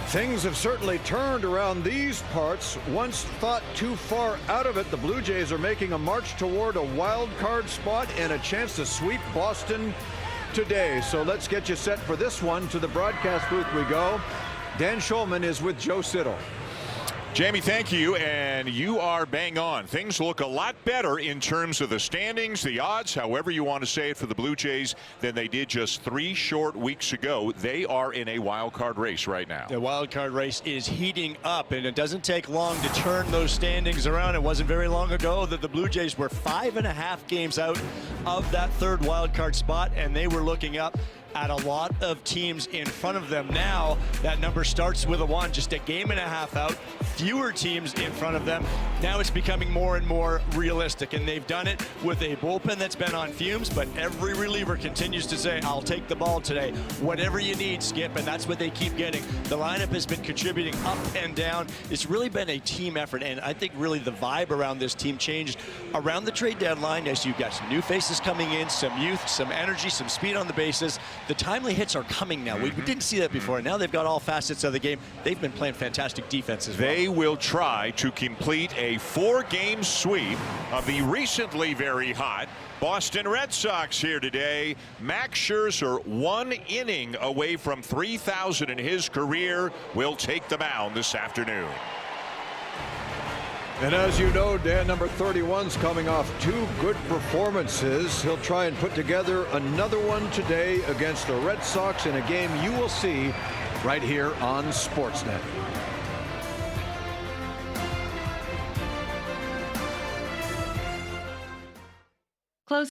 Things have certainly turned around these parts. Once thought too far out of it, the Blue Jays are making a march toward a wild card spot and a chance to sweep Boston today. So let's get you set for this one. To the broadcast booth we go. Dan Schulman is with Joe Siddall. Jamie, thank you, and you are bang on. Things look a lot better in terms of the standings, the odds, however you want to say it, for the Blue Jays than they did just 3 short weeks ago. They are in a wild card race right now. The wild card race is heating up, and it doesn't take long to turn those standings around. It wasn't very long ago that the Blue Jays were 5.5 games out of that third wild card spot, and they were looking up at a lot of teams in front of them. Now that number starts with a 1, just a game and a half out, fewer teams in front of them. Now it's becoming more and more realistic, and they've done it with a bullpen that's been on fumes, but every reliever continues to say, I'll take the ball today, whatever you need, Skip, and that's what they keep getting. The lineup has been contributing up and down. It's really been a team effort, and I think really the vibe around this team changed around the trade deadline as you've got some new faces coming in, some youth, some energy, some speed on the bases. The timely hits are coming now. We didn't see that before. Now they've got all facets of the game. They've been playing fantastic defense as well. They will try to complete a 4-game sweep of the recently very hot Boston Red Sox here today. Max Scherzer, 1 inning away from 3,000 in his career, will take the mound this afternoon. And as you know, Dan, number 31's coming off 2 good performances. He'll try and put together another one today against the Red Sox in a game you will see right here on Sportsnet. Close.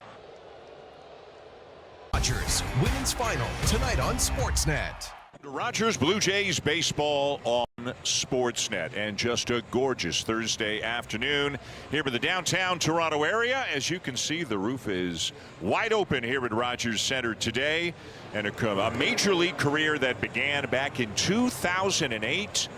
Rogers Women's Final tonight on Sportsnet. Rogers Blue Jays baseball on Sportsnet, and just a gorgeous Thursday afternoon here in the downtown Toronto area. As you can see, the roof is wide open here at Rogers Center today, and a major league career that began back in 2008.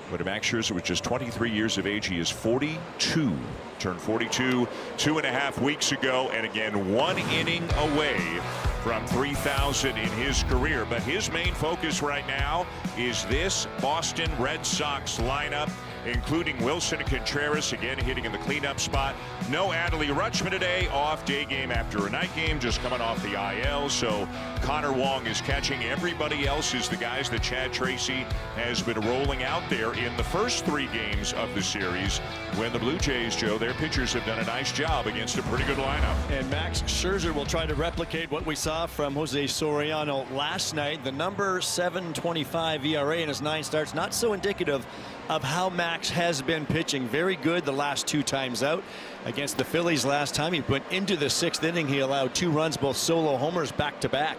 But Max Scherzer was just 23 years of age. He is 42, turned 42 2.5 weeks ago, and again 1 inning away from 3,000 in his career. But his main focus right now is this Boston Red Sox lineup, including Wilson and Contreras again hitting in the cleanup spot. No Adley Rutschman today, off day game after a night game, just coming off the IL. So Connor Wong is catching. Everybody else is the guys that Chad Tracy has been rolling out there in the first 3 games of the series, when the Blue Jays, Joe, their pitchers have done a nice job against a pretty good lineup. And Max Scherzer will try to replicate what we saw from Jose Soriano last night. The number 7.25 ERA in his 9 starts, not so indicative of how Max has been pitching. Very good the last 2 times out. Against the Phillies last time, he went into the 6th inning. He allowed 2 runs, both solo homers back to back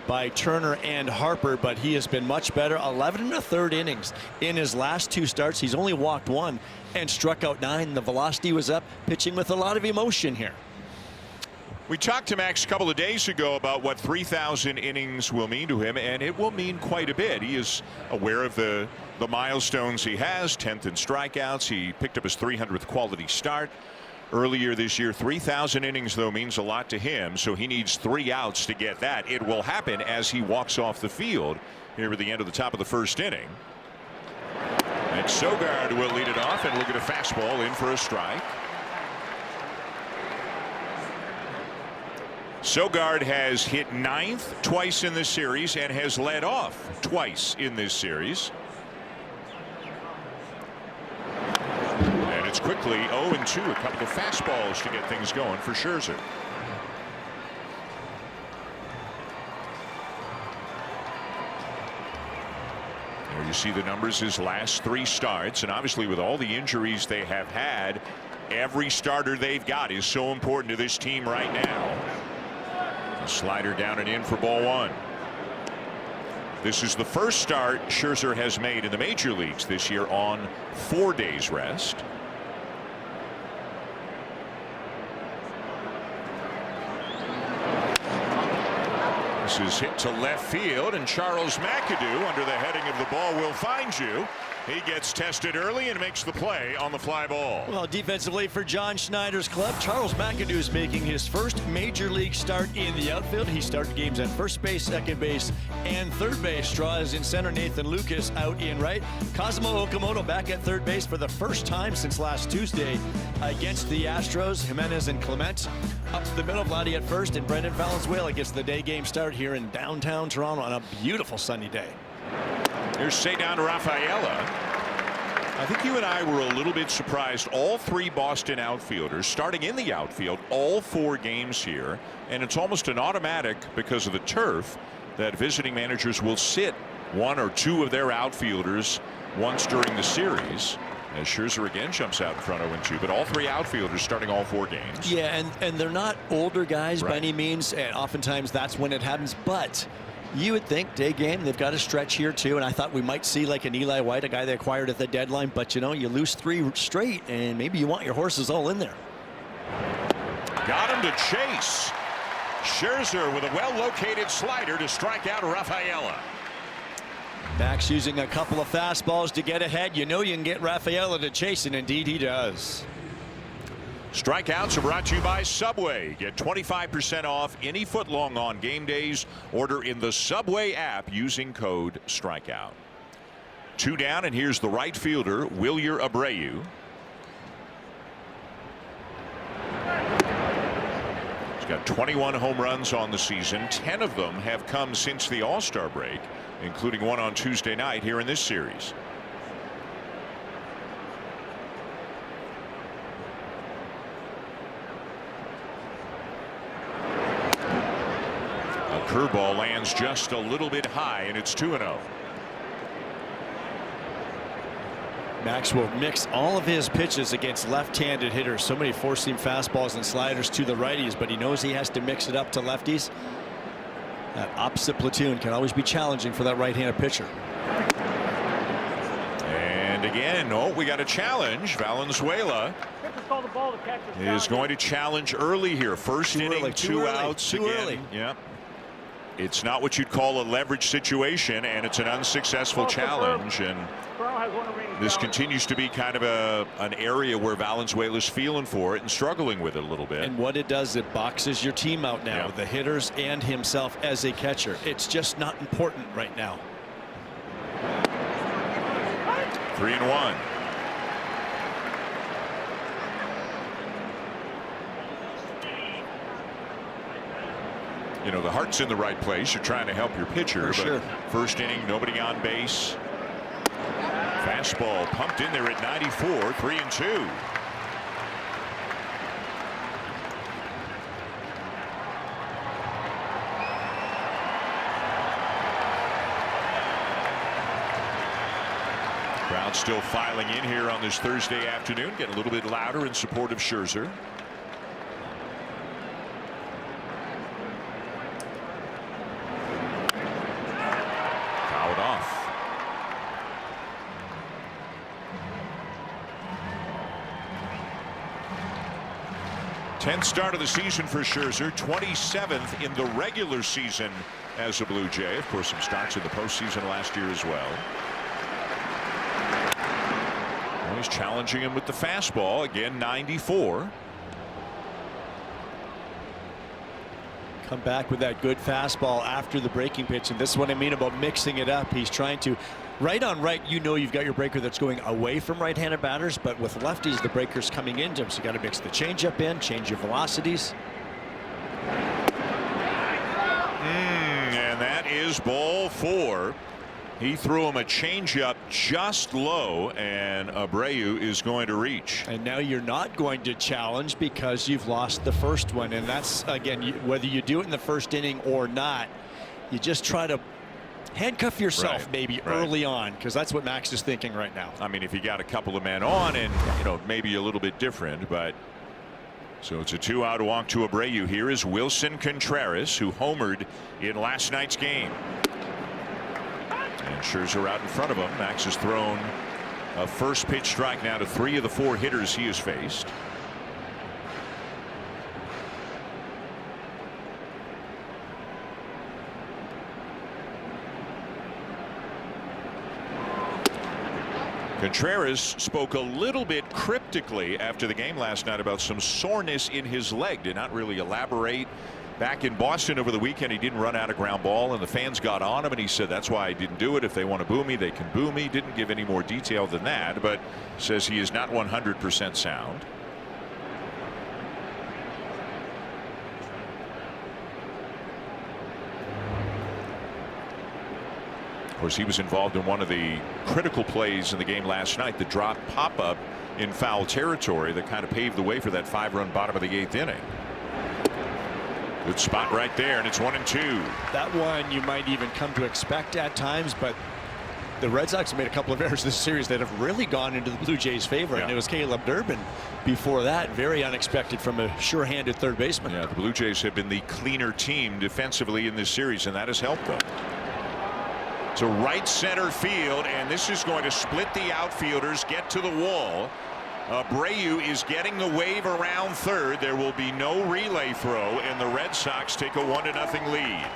by Turner and Harper, but he has been much better. 11 1/3 innings in his last 2 starts. He's only walked 1 and struck out 9. The velocity was up, pitching with a lot of emotion here. We talked to Max a couple of days ago about what 3,000 innings will mean to him, and it will mean quite a bit. He is aware of the milestones he has. 10th in strikeouts. He picked up his 300th quality start earlier this year. 3,000 innings, though, means a lot to him, so he needs 3 outs to get that. It will happen as he walks off the field here at the end of the top of the 1st inning. And Sogard will lead it off, and look at a fastball in for a strike. Sogard has hit 9th twice in this series and has led off twice in this series. And it's quickly 0-2, a couple of fastballs to get things going for Scherzer. There you see the numbers, his last 3 starts, and obviously with all the injuries they have had, every starter they've got is so important to this team right now. Slider down and in for ball 1. This is the first start Scherzer has made in the major leagues this year on 4 days rest. This is hit to left field, and Charles McAdoo, under the heading of The Ball Will Find You, He gets tested early and makes the play on the fly ball. Well, defensively for John Schneider's club, Charles McAdoo is making his first major league start in the outfield. He started games at first base, second base, and third base. Straw is in center, Nathan Lucas out in right. Cosmo Okamoto back at third base for the first time since last Tuesday against the Astros. Jimenez and Clement up the middle, Vladdy at first, and Brendan Valenzuela gets the day game start here in downtown Toronto on a beautiful sunny day. Here's Cedar Rafaela. I think you and I were a little bit surprised. All three Boston outfielders starting in the outfield all 4 games here, and it's almost an automatic because of the turf that visiting managers will sit 1 or 2 of their outfielders once during the series. As Scherzer again jumps out in front 0-2, but all 3 outfielders starting all 4 games. Yeah, and they're not older guys by any means, and oftentimes that's when it happens, but you would think day game, they've got a stretch here too, and I thought we might see like an Eli White, a guy they acquired at the deadline, but you know, you lose 3 straight and maybe you want your horses all in there. Got him to chase. Scherzer with a well-located slider to strike out Rafaela. Max using a couple of fastballs to get ahead. You know you can get Rafaela to chase, and indeed he does. Strikeouts are brought to you by Subway. Get 25% off any footlong on game days. Order in the Subway app using code STRIKEOUT. 2 down, and here's the right fielder, Wilyer Abreu. He's got 21 home runs on the season. 10 of them have come since the All-Star break, including one on Tuesday night here in this series. Curveball lands just a little bit high, and it's 2-0. Max will mix all of his pitches against left-handed hitters. So many four-seam fastballs and sliders to the righties, but he knows he has to mix it up to lefties. That opposite platoon can always be challenging for that right-handed pitcher. And again, we got a challenge. Valenzuela is going to challenge early here. First inning, 2 outs again. Yeah. It's not what you'd call a leverage situation, and it's an unsuccessful challenge, and this continues to be kind of an area where Valenzuela's feeling for it and struggling with it a little bit. And what it does, it boxes your team out now, the hitters and himself as a catcher. It's just not important right now. 3-1. You know, the heart's in the right place. You're trying to help your pitcher. For sure. First inning, nobody on base. Fastball pumped in there at 94, 3-2. Crowd still filing in here on this Thursday afternoon, getting a little bit louder in support of Scherzer. Off. 10th start of the season for Scherzer, 27th in the regular season as a Blue Jay. Of course, some starts in the postseason last year as well. Always challenging him with the fastball. Again, 94. Come back with that good fastball after the breaking pitch, and this is what I mean about mixing it up. He's trying to right on right. You know you've got your breaker that's going away from right-handed batters, but with lefties the breaker's coming into him, so you got to mix the changeup in, change your velocities. And that is ball 4. He threw him a changeup just low, and Abreu is going to reach. And now you're not going to challenge because you've lost the first one. And that's, again, whether you do it in the first inning or not, you just try to handcuff yourself maybe early on, because that's what Max is thinking right now. I mean, if you got a couple of men on and, you know, maybe a little bit different, but so it's a 2-out walk to Abreu. Here is Wilson Contreras, who homered in last night's game. And Scherzer out in front of him. Max has thrown a first pitch strike now to 3 of the 4 hitters he has faced. Contreras spoke a little bit cryptically after the game last night about some soreness in his leg. Did not really elaborate. Back in Boston over the weekend, he didn't run out a ground ball, and the fans got on him, and he said, that's why I didn't do it. If they want to boo me, they can boo me. Didn't give any more detail than that, but says he is not 100% sound. Of course, he was involved in one of the critical plays in the game last night, the drop pop-up in foul territory that kind of paved the way for that 5-run bottom of the 8th inning. Good spot right there, and it's 1-2. That one you might even come to expect at times, but the Red Sox have made a couple of errors this series that have really gone into the Blue Jays' favor, and it was Caleb Durbin before that. Very unexpected from a sure-handed third baseman. Yeah, the Blue Jays have been the cleaner team defensively in this series, and that has helped them. To right center field, and this is going to split the outfielders, get to the wall. Abreu is getting the wave around third. There will be no relay throw, and the Red Sox take a 1-0 lead.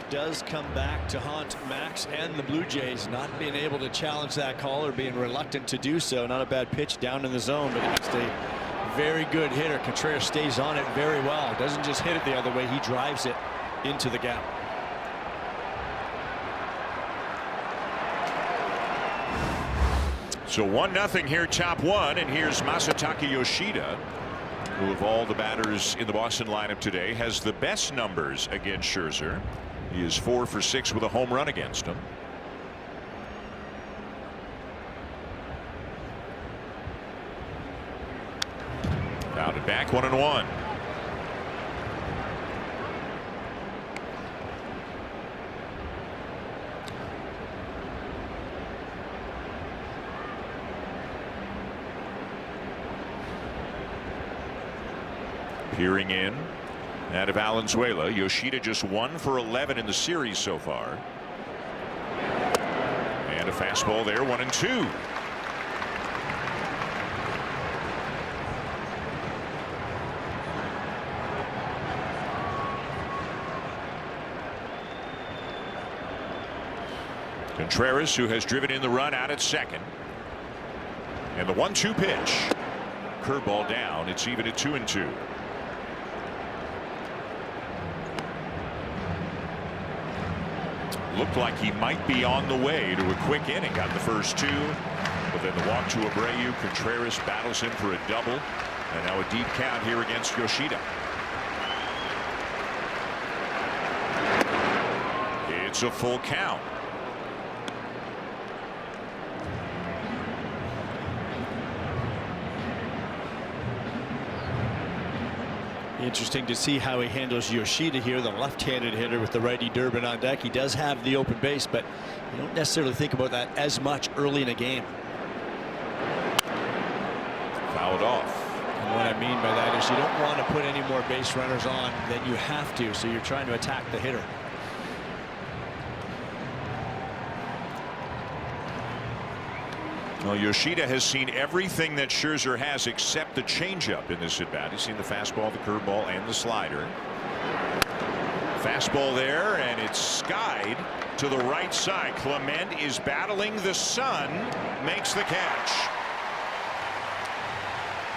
Does come back to haunt Max and the Blue Jays, not being able to challenge that call or being reluctant to do so. Not a bad pitch down in the zone, but against a very good hitter. Contreras stays on it very well. Doesn't just hit it the other way, he drives it into the gap. So 1-0 here, top one, and here's Masataka Yoshida, who of all the batters in the Boston lineup today has the best numbers against Scherzer. He is 4 for 6 with a home run against him. Out and back, 1-1. Peering in out of Valenzuela. Yoshida just 1 for 11 in the series so far. And a fastball there, 1-2. Contreras, who has driven in the run, out at second. And the 1-2 pitch. Curveball down. It's even at 2-2. Looked like he might be on the way to a quick inning. Got the first 2, but then the walk to Abreu. Contreras battles him for a double, and now a deep count here against Yoshida. It's a full count. Interesting to see how he handles Yoshida here, the left-handed hitter with the righty Durbin on deck. He does have the open base, but you don't necessarily think about that as much early in a game. Fouled off. And what I mean by that is you don't want to put any more base runners on than you have to, so you're trying to attack the hitter. Well, Yoshida has seen everything that Scherzer has except the changeup in this at bat. He's seen the fastball, the curveball, and the slider. Fastball there, and it's skied to the right side. Clement is battling the sun, makes the catch.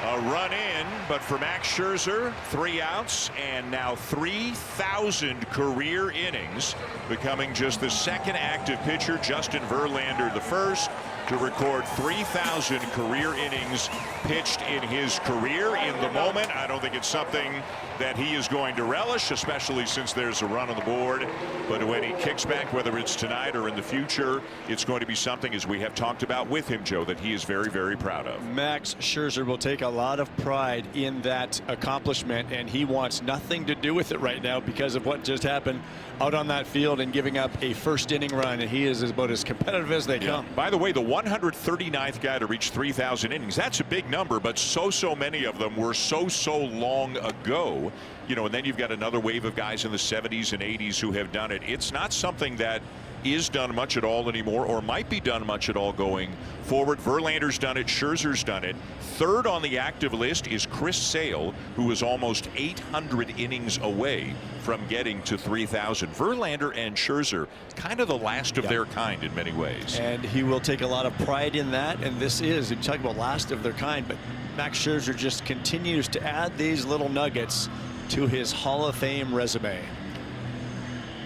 A run in, but for Max Scherzer, 3 outs, and now 3,000 career innings, becoming just the second active pitcher. Justin Verlander the first to record 3,000 career innings pitched in his career. In the moment, I don't think it's something that he is going to relish, especially since there's a run on the board. But when he kicks back, whether it's tonight or in the future, it's going to be something, as we have talked about with him, Joe, that he is very, very proud of. Max Scherzer will take a lot of pride in that accomplishment, and he wants nothing to do with it right now because of what just happened out on that field and giving up a first inning run, and he is about as competitive as they come. By the way, the 139th guy to reach 3,000 innings, that's a big number, but so many of them were so long ago. You know, and then you've got another wave of guys in the 70s and 80s who have done it. It's not something that is done much at all anymore, or might be done much at all going forward. Verlander's done it. Scherzer's done it. Third on the active list is Chris Sale, who is almost 800 innings away from getting to 3,000. Verlander and Scherzer, kind of the last of their kind in many ways. And he will take a lot of pride in that. And this is, you talk about last of their kind, but Max Scherzer just continues to add these little nuggets to his Hall of Fame resume.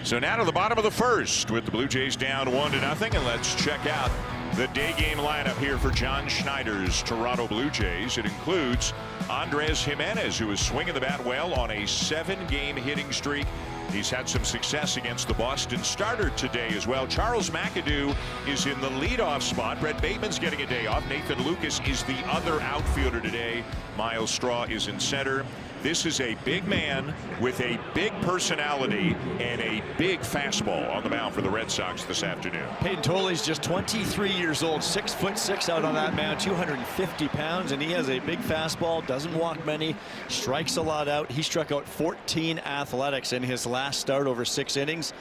So now to the bottom of the first with the Blue Jays down 1-0, and let's check out the day game lineup here for John Schneider's Toronto Blue Jays. It includes Andres Jimenez, who is swinging the bat well on a 7-game hitting streak. He's had some success against the Boston starter today as well. Charles McAdoo is in the leadoff spot. Brett Bateman's getting a day off. Nathan Lucas is the other outfielder today. Miles Straw is in center. This is a big man with a big personality and a big fastball on the mound for the Red Sox this afternoon. Peyton Toley's just 23 years old, 6'6" out on that mound, 250 pounds, and he has a big fastball, doesn't walk many, strikes a lot out. He struck out 14 athletics in his last start over 6 innings.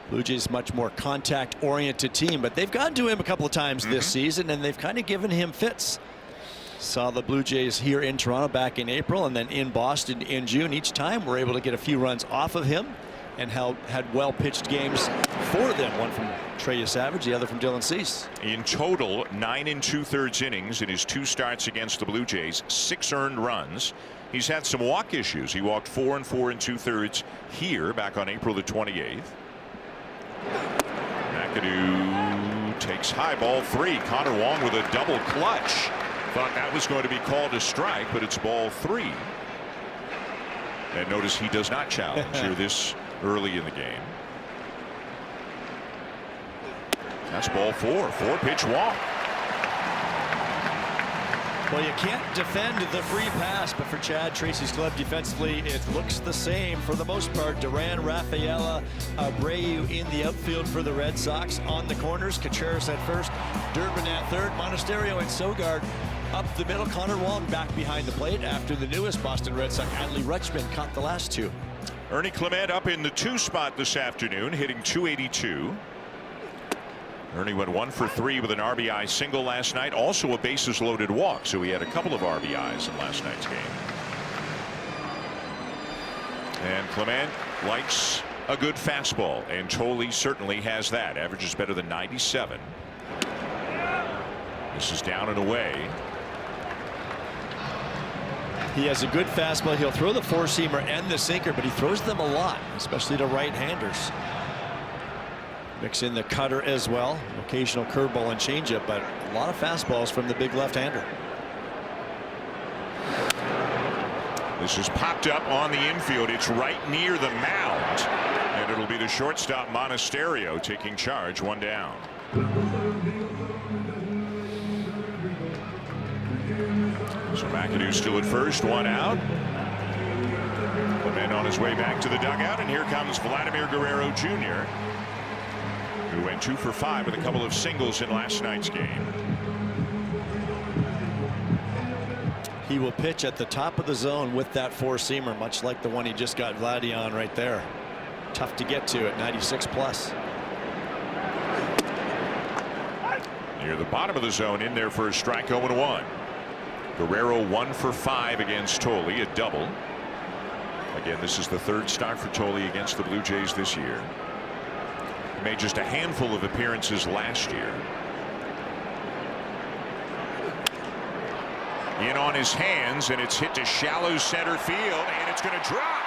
Blue Jays much more contact oriented team, but they've gotten to him a couple of times this season, and they've kind of given him fits. Saw the Blue Jays here in Toronto back in April and then in Boston in June. Each time we're able to get a few runs off of him and had well pitched games for them. One from Trey Savage, the other from Dylan Cease. In total, 9 2/3 innings in his 2 starts against the Blue Jays, 6 earned runs. He's had some walk issues. He walked 4 4 2/3 here back on April the 28th. McAdoo takes high, ball 3. Connor Wong with a double clutch. Thought that was going to be called a strike, but it's ball 3. And notice he does not challenge here this early in the game. That's ball 4. 4-pitch walk. Well, you can't defend the free pass, but for Chad Tracy's club defensively, it looks the same for the most part. Duran, Rafaela, Abreu in the outfield for the Red Sox. On the corners, Contreras at first, Durbin at third, Monasterio and Sogard up the middle. Connor Wong back behind the plate after the newest Boston Red Sox, Adley Rutschman, caught the last 2. Ernie Clement up in the 2 spot this afternoon, hitting .282. Ernie went 1 for 3 with an RBI single last night, also a bases loaded walk, so he had a couple of RBIs in last night's game. And Clement likes a good fastball, and Toley certainly has that. Averages better than 97. This is down and away. He has a good fastball. He'll throw the 4-seamer and the sinker, but he throws them a lot, especially to right-handers. Mix in the cutter as well, occasional curveball and changeup, but a lot of fastballs from the big left-hander. This is popped up on the infield. It's right near the mound, and it'll be the shortstop Monasterio taking charge, 1 down. So McAdoo still at first, 1 out. Clement on his way back to the dugout, and here comes Vladimir Guerrero Jr., who went 2 for 5 with a couple of singles in last night's game. He will pitch at the top of the zone with that 4-seamer, much like the one he just got Vladdy on right there. Tough to get to at 96 plus. Near the bottom of the zone, in there for a strike, 0-1. Guerrero 1 for 5 against Toley, a double. Again, this is the 3rd start for Toley against the Blue Jays this year. He made just a handful of appearances last year. In on his hands, and it's hit to shallow center field, and it's going to drop.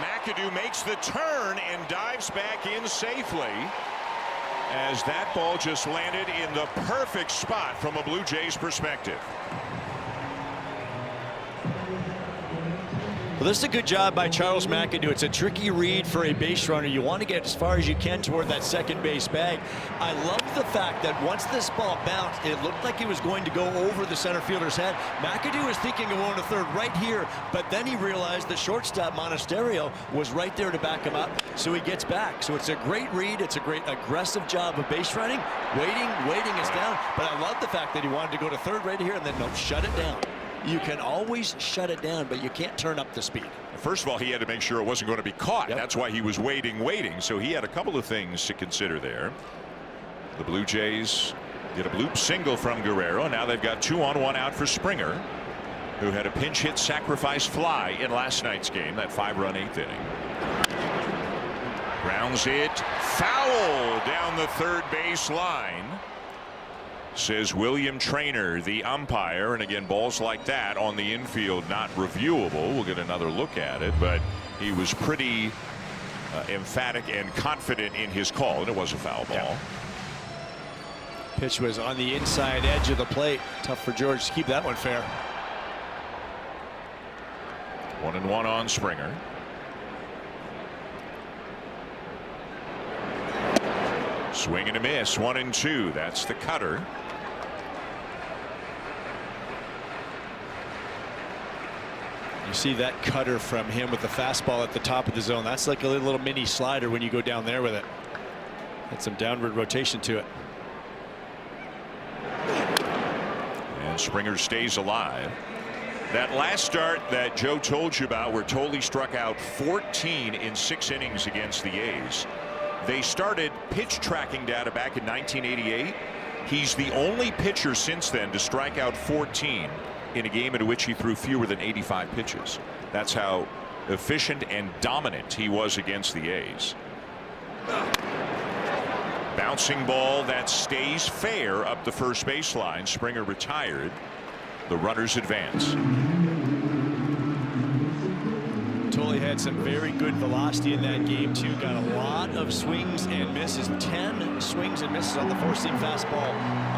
McAdoo makes the turn and dives back in safely, as that ball just landed in the perfect spot from a Blue Jays perspective. Well, this is a good job by Charles McAdoo. It's a tricky read for a base runner. You want to get as far as you can toward that second base bag. I love the fact that once this ball bounced, it looked like he was going to go over the center fielder's head. McAdoo was thinking of going to third right here, but then he realized the shortstop Monasterio was right there to back him up, so he gets back. So it's a great read. It's a great aggressive job of base running. Waiting is down, but I love the fact that he wanted to go to third right here and then shut it down. You can always shut it down, but you can't turn up the speed. First of all, he had to make sure it wasn't going to be caught. Yep. That's why he was waiting. So he had a couple of things to consider there. The Blue Jays get a bloop single from Guerrero. Now they've got 2 on 1 out for Springer, who had a pinch hit sacrifice fly in last night's game, that 5-run 8th inning. Grounds it foul down the third base line, says William Trainer, the umpire. And again, balls like that on the infield not reviewable. We'll get another look at it, but he was pretty emphatic and confident in his call, and it was a foul ball. Yeah. Pitch was on the inside edge of the plate. Tough for George to keep that one fair. 1-1 on Springer. Swing and a miss. 1-2. That's the cutter. You see that cutter from him with the fastball at the top of the zone. That's like a little mini slider when you go down there with it. Had some downward rotation to it. And Springer stays alive. That last start that Joe told you about, where Tolley struck out 14 in 6 innings against the A's. They started pitch tracking data back in 1988. He's the only pitcher since then to strike out 14 in a game in which he threw fewer than 85 pitches. That's how efficient and dominant he was against the A's. Bouncing ball that stays fair up the first baseline. Springer retired. The runners advance. Tolley had some very good velocity in that game too. Got a lot of swings and misses. 10 swings and misses on the 4-seam fastball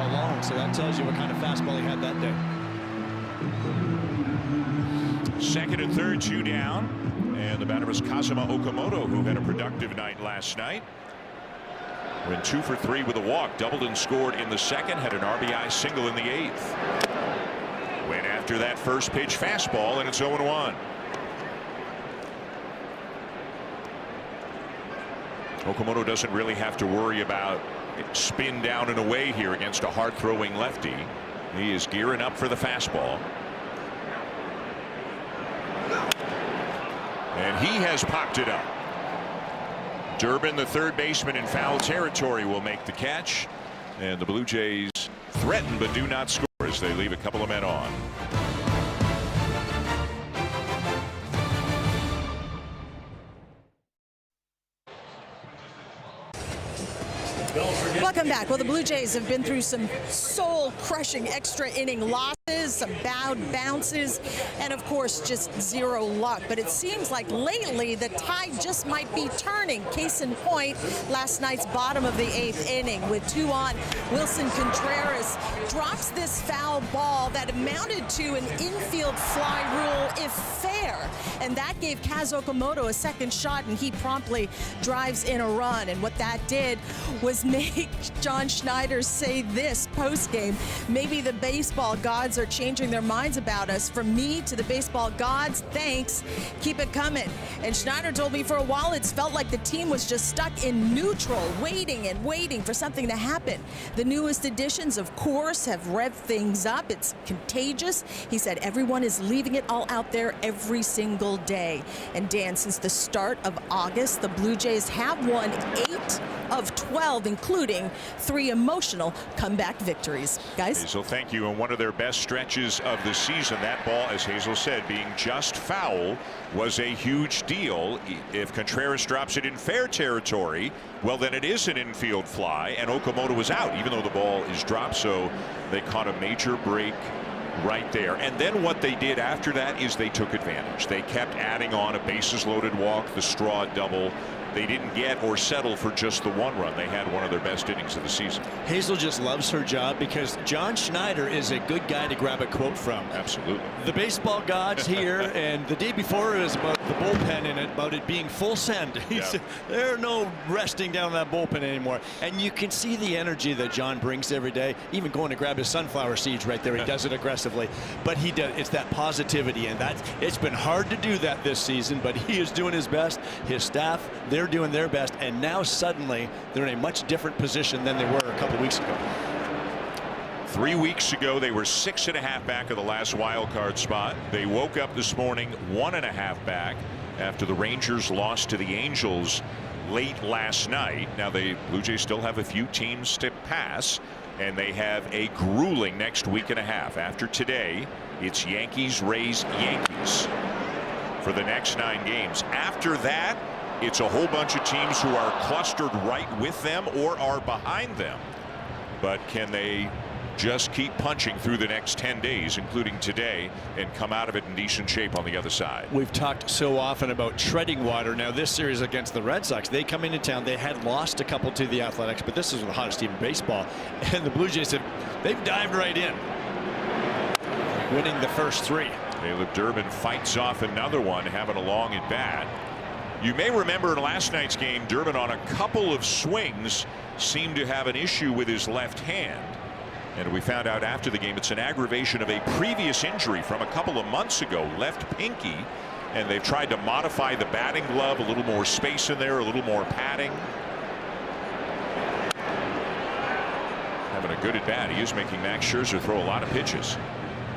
alone. So that tells you what kind of fastball he had that day. Second and third, 2 down, and the batter was Kazuma Okamoto, who had a productive night last night. Went 2 for 3 with a walk, doubled and scored in the second, had an RBI single in the 8th. Went after that first pitch fastball, and it's 0-1. Okamoto doesn't really have to worry about spin down and away here against a hard throwing lefty. He is gearing up for the fastball. And he has popped it up. Durbin, the third baseman in foul territory, will make the catch. And the Blue Jays threaten but do not score as they leave a couple of men on. Welcome back. Well, the Blue Jays have been through some soul-crushing extra inning losses, some bowed bounces, and of course just zero luck. But it seems like lately the tide just might be turning. Case in point, last night's bottom of the 8th inning with 2 on. Wilson Contreras drops this foul ball that amounted to an infield fly rule if fair, and that gave Kaz Okamoto a second shot, and he promptly drives in a run. And what that did was make John Schneider say this post-game: maybe the baseball gods are changing their minds about us. From me to the baseball gods, thanks, keep it coming. And Schneider told me for a while it's felt like the team was just stuck in neutral, waiting and waiting for something to happen. The newest additions, of course, have revved things up. It's contagious. He said everyone is leaving it all out there every single day. And Dan, since the start of August, the Blue Jays have won 8 of 12, including 3 emotional comeback victories. Guys? Hazel, thank you. And one of their best stretches of the season, that ball, as Hazel said, being just foul, was a huge deal. If Contreras drops it in fair territory, well, then it is an infield fly, and Okamoto was out, even though the ball is dropped. So they caught a major break right there. And then what they did after that is they took advantage. They kept adding on a bases loaded walk, the straw double. They didn't get or settle for just the 1 run. They had one of their best innings of the season. Hazel just loves her job because John Schneider is a good guy to grab a quote from. Absolutely. The baseball gods here, and the day before it was about the bullpen and about it being full send. He said there are no resting down that bullpen anymore. And you can see the energy that John brings every day, even going to grab his sunflower seeds right there. He does it aggressively, but he does. It's that positivity, and it's been hard to do that this season, but he is doing his best. His staff, they're doing their best, and now suddenly they're in a much different position than they were a couple weeks ago. 3 weeks ago, they were 6.5 back of the last wild card spot. They woke up this morning 1.5 back after the Rangers lost to the Angels late last night. Now the Blue Jays still have a few teams to pass, and they have a grueling next week and a half. After today, it's Yankees, Rays, Yankees for the next 9 games. After that, it's a whole bunch of teams who are clustered right with them or are behind them. But can they just keep punching through the next 10 days, including today, and come out of it in decent shape on the other side? We've talked so often about treading water. Now this series against the Red Sox, they come into town, they had lost a couple to the Athletics, but this is the hottest team in baseball, and the Blue Jays they've dived right in, winning the first 3. Caleb Durbin fights off another one, having a long at bat. You may remember in last night's game, Durbin on a couple of swings seemed to have an issue with his left hand. And we found out after the game it's an aggravation of a previous injury from a couple of months ago, left pinky, and they've tried to modify the batting glove, a little more space in there, a little more padding. Having a good at bat. He is making Max Scherzer throw a lot of pitches.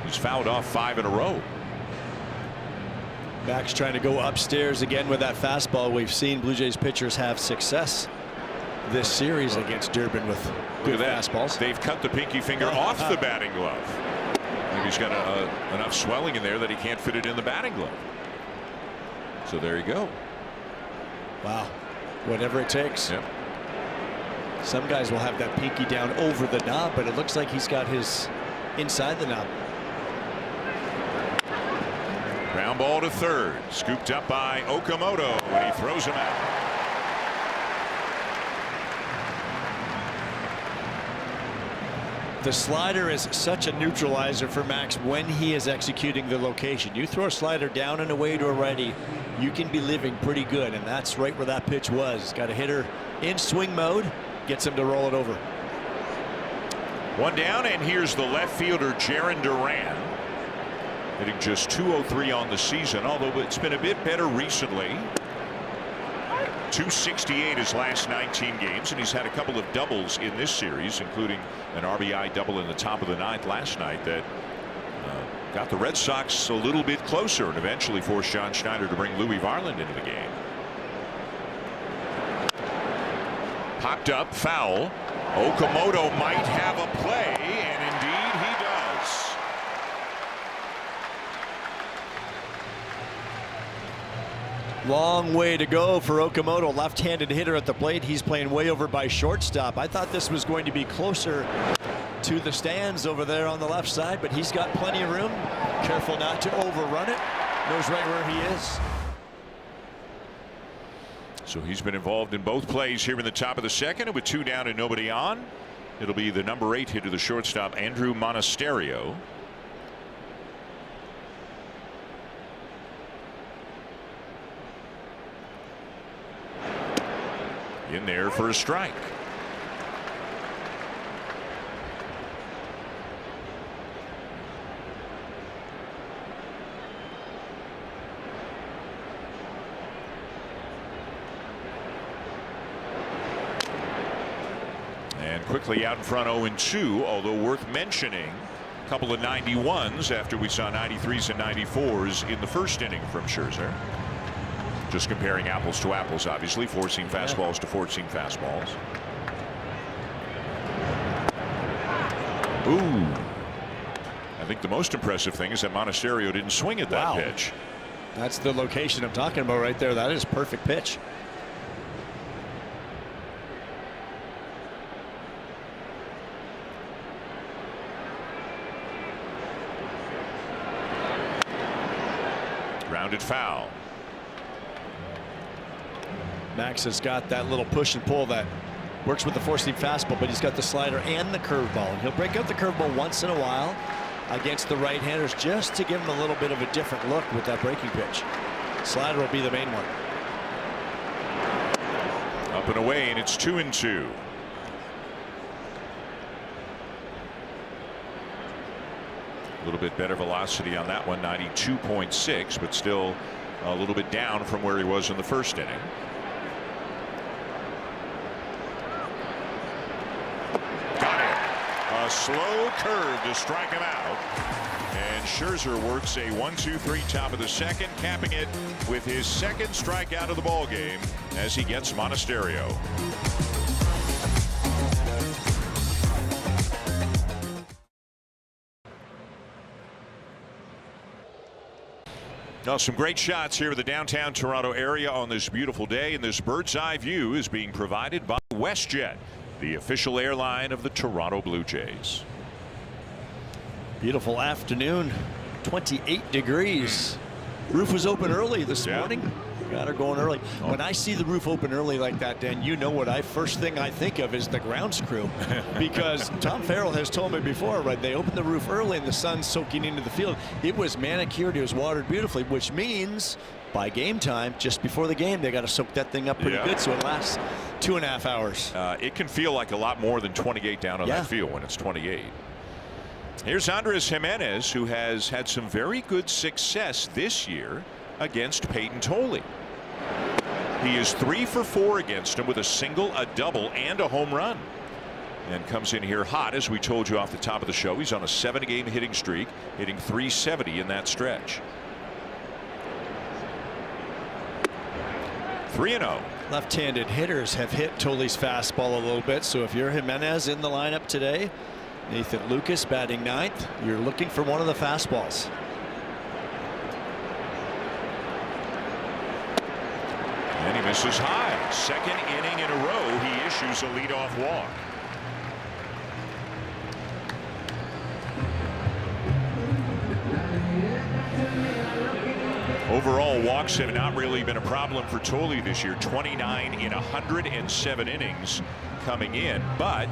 He's fouled off 5 in a row. Max trying to go upstairs again with that fastball. We've seen Blue Jays pitchers have success this series against Durbin with good fastballs. They've cut the pinky finger off the batting glove. Maybe he's got enough swelling in there that he can't fit it in the batting glove. So there you go. Wow. Whatever it takes. Yep. Some guys will have that pinky down over the knob, but it looks like he's got his inside the knob. Ground ball to third. Scooped up by Okamoto, and he throws him out. The slider is such a neutralizer for Max when he is executing the location. You throw a slider down and away to a righty, you can be living pretty good, and that's right where that pitch was. Got a hitter in swing mode, gets him to roll it over. 1 down, and here's the left fielder Jarren Duran, hitting just .203 on the season, although it's been a bit better recently. .268 his last 19 games, and he's had a couple of doubles in this series, including an RBI double in the top of the 9th last night that got the Red Sox a little bit closer and eventually forced John Schneider to bring Louis Varland into the game. Popped up, foul. Okamoto might have a play, and indeed he does. Long way to go for Okamoto, left-handed hitter at the plate. He's playing way over by shortstop. I thought this was going to be closer to the stands over there on the left side, but he's got plenty of room. Careful not to overrun it. Knows right where he is. So he's been involved in both plays here in the top of the second, and with 2 down and nobody on, it'll be the number 8 hitter, the shortstop Andrew Monasterio. In there for a strike. And quickly out in front 0-2, although worth mentioning a couple of 91s after we saw 93s and 94s in the first inning from Scherzer. Just comparing apples to apples, obviously, 4-seam fastballs to 4-seam fastballs. Ooh. I think the most impressive thing is that Monasterio didn't swing at that pitch. That's the location I'm talking about right there. That is a perfect pitch. Grounded foul. Max has got that little push and pull that works with the 4-seam fastball, but he's got the slider and the curveball, and he'll break out the curveball once in a while against the right-handers just to give him a little bit of a different look with that breaking pitch. Slider will be the main one. Up and away, and it's 2-2. A little bit better velocity on that one, 92.6, but still a little bit down from where he was in the first inning. A slow curve to strike him out. And Scherzer works a 1-2-3 top of the second, capping it with his second strikeout of the ball game as he gets Monasterio. Now, some great shots here in the downtown Toronto area on this beautiful day, and this bird's eye view is being provided by WestJet, the official airline of the Toronto Blue Jays. Beautiful afternoon, 28 degrees. Roof was open early this morning. Got her going early. When I see the roof open early like that, Dan, you know what first thing I think of is the grounds crew. Because Tom Farrell has told me before, right, they opened the roof early and the sun's soaking into the field. It was manicured, it was watered beautifully, which means by game time, just before the game, they got to soak that thing up pretty good so it lasts 2.5 hours. It can feel like a lot more than 28 down on that field when it's 28. Here's Andres Jimenez, who has had some very good success this year against Peyton Tolley. He is 3 for 4 against him with a single, a double, and a home run. And comes in here hot, as we told you off the top of the show. He's on a 7-game hitting streak, hitting .370 in that stretch. 3-0. Left-handed hitters have hit Tolley's fastball a little bit, so if you're Jimenez in the lineup today, Nathan Lucas batting 9th, you're looking for one of the fastballs. And he misses high. Second inning in a row, he issues a leadoff walk. Overall, walks have not really been a problem for Tolley this year. 29 in 107 innings coming in, but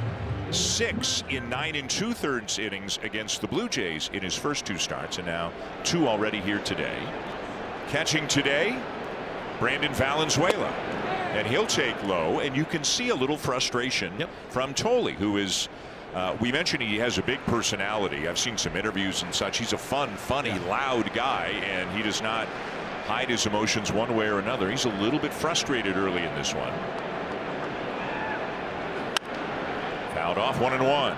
6 in 9 2/3 innings against the Blue Jays in his first 2 starts, and now 2 already here today. Catching today, Brandon Valenzuela, and he'll take low, and you can see a little frustration from Tolley, who is we mentioned he has a big personality. I've seen some interviews and such. He's a funny, loud guy, and he does not hide his emotions one way or another. He's a little bit frustrated early in this one. Fouled off, 1-1.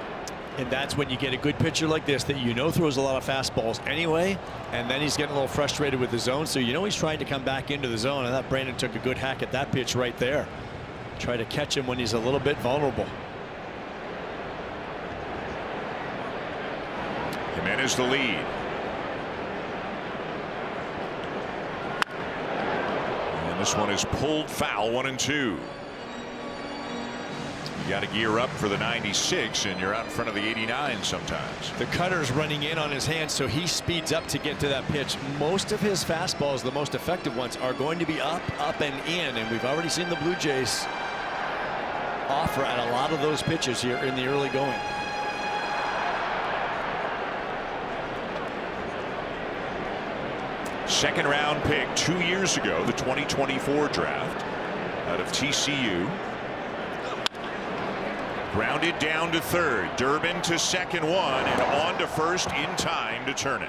And that's when you get a good pitcher like this that you know throws a lot of fastballs anyway, and then he's getting a little frustrated with the zone, so you know he's trying to come back into the zone. And that Brandon took a good hack at that pitch right there. Try to catch him when he's a little bit vulnerable. Jimenez the lead. And this one is pulled foul, 1-2. You got to gear up for the 96, and you're out in front of the 89 sometimes. The cutter's running in on his hand, so he speeds up to get to that pitch. Most of his fastballs, the most effective ones, are going to be up, and in, and we've already seen the Blue Jays offer at a lot of those pitches here in the early going. Second round pick 2 years ago, the 2024 draft out of TCU. Grounded down to third. Durbin to second one, and on to first in time to turn it.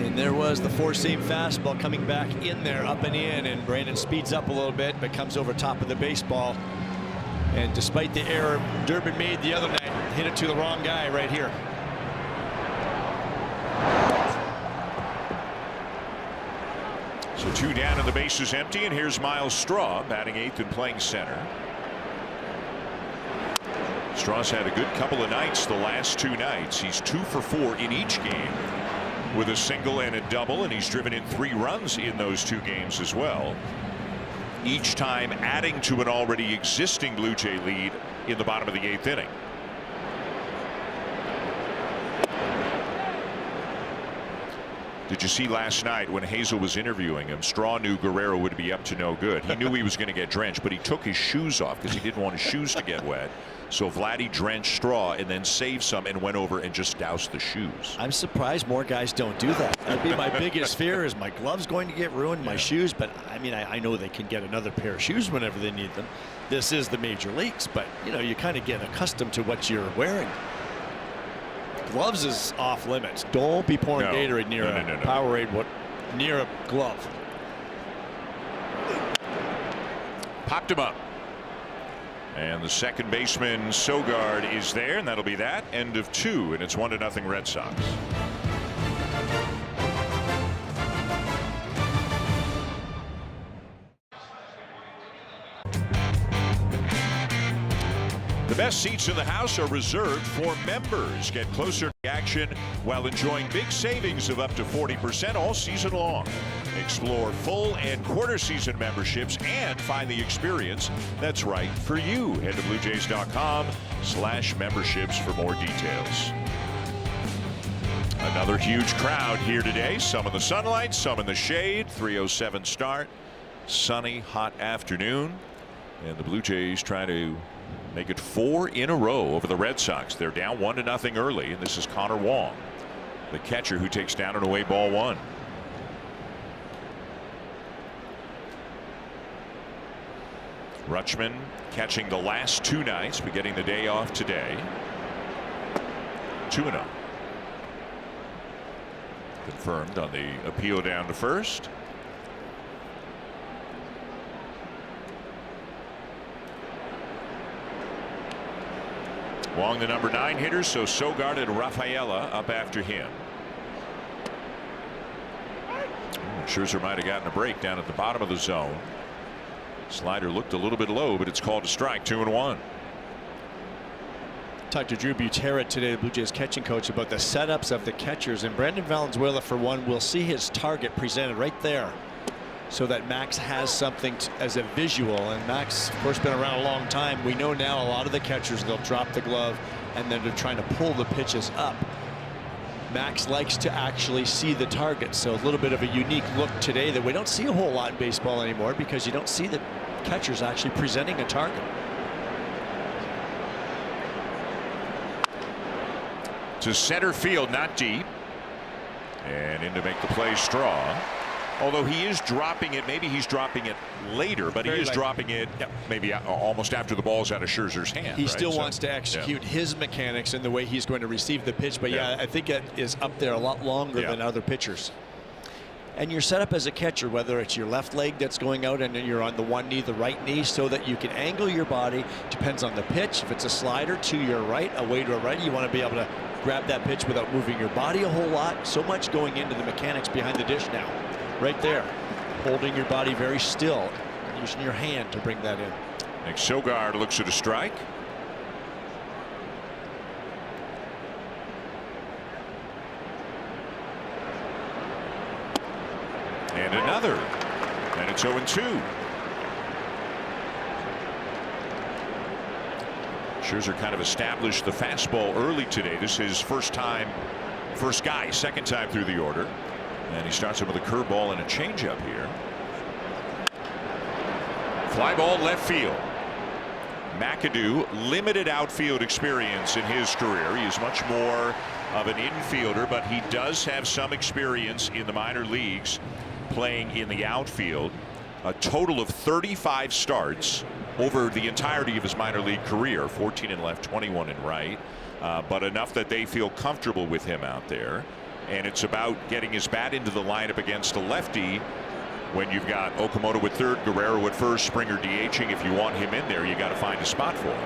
And there was the four-seam fastball coming back in there, up and in, and Brandon speeds up a little bit, but comes over top of the baseball. And despite the error Durbin made the other night, hit it to the wrong guy right here. So 2 down and the base is empty, and here's Miles Straw batting 8th and playing center. Straw's had a good couple of nights the last 2 nights. He's 2 for 4 in each game with a single and a double, and he's driven in 3 runs in those 2 games as well. Each time adding to an already existing Blue Jay lead in the bottom of the 8th inning. Did you see last night when Hazel was interviewing him? Straw knew Guerrero would be up to no good. He knew he was going to get drenched, but he took his shoes off because he didn't want his shoes to get wet. So Vladdy drenched Straw and then saved some and went over and just doused the shoes. I'm surprised more guys don't do that. That'd be my biggest fear, is my gloves going to get ruined, my shoes. But I mean, I know they can get another pair of shoes whenever they need them. This is the major leagues, but you know, you kind of get accustomed to what you're wearing. Gloves is off limits. Don't be pouring Gatorade near a Powerade, near a glove. Popped him up. And the second baseman, Sogard, is there, and that'll be that. End of 2, and it's 1-0 Red Sox. The best seats in the house are reserved for members. Get closer to the action while enjoying big savings of up to 40% all season long. Explore full and quarter season memberships and find the experience that's right for you. Head to BlueJays.com/memberships for more details. Another huge crowd here today. Some in the sunlight, some in the shade. 3:07 start. Sunny, hot afternoon. And the Blue Jays trying to make it 4 in a row over the Red Sox. They're down 1-0 early, and this is Connor Wong, the catcher, who takes down an away ball 1. Rutschman catching the last 2 nights, but getting the day off today. 2-0. Confirmed on the appeal down to first. Wong, the number 9 hitter, so Sogard and Rafaela up after him. Scherzer might have gotten a break down at the bottom of the zone. Slider looked a little bit low, but it's called a strike. 2-1. Talked to Drew Butera today, the Blue Jays catching coach, about the setups of the catchers, and Brandon Valenzuela, for one, will see his target presented right there, so that Max has something as a visual. And Max, of course, been around a long time. We know now a lot of the catchers, they'll drop the glove and then they're trying to pull the pitches up. Max likes to actually see the target, so a little bit of a unique look today that we don't see a whole lot in baseball anymore, because you don't see the catchers actually presenting a target. To center field, not deep, and in to make the play, Straw. Although he is dropping it, maybe he's dropping it later, but he is dropping it maybe almost after the ball's out of Scherzer's hand. He still wants to execute his mechanics and the way he's going to receive the pitch, but I think it is up there a lot longer than other pitchers. And you're set up as a catcher, whether it's your left leg that's going out and you're on the one knee, the right knee, so that you can angle your body. Depends on the pitch. If it's a slider to your right, away to a right, you want to be able to grab that pitch without moving your body a whole lot. So much going into the mechanics behind the dish now. Right there, holding your body very still, using your hand to bring that in. Next, Sogard looks at a strike. And another. And it's 0-2. Scherzer kind of established the fastball early today. This is first guy, second time through the order. And he starts him with a curveball and a changeup here. Fly ball left field. McAdoo, limited outfield experience in his career. He is much more of an infielder, but he does have some experience in the minor leagues playing in the outfield. A total of 35 starts over the entirety of his minor league career. 14 in left, 21 in right, but enough that they feel comfortable with him out there. And it's about getting his bat into the lineup against a lefty when you've got Okamoto at third, Guerrero at first, Springer DHing. If you want him in there, you got to find a spot for him.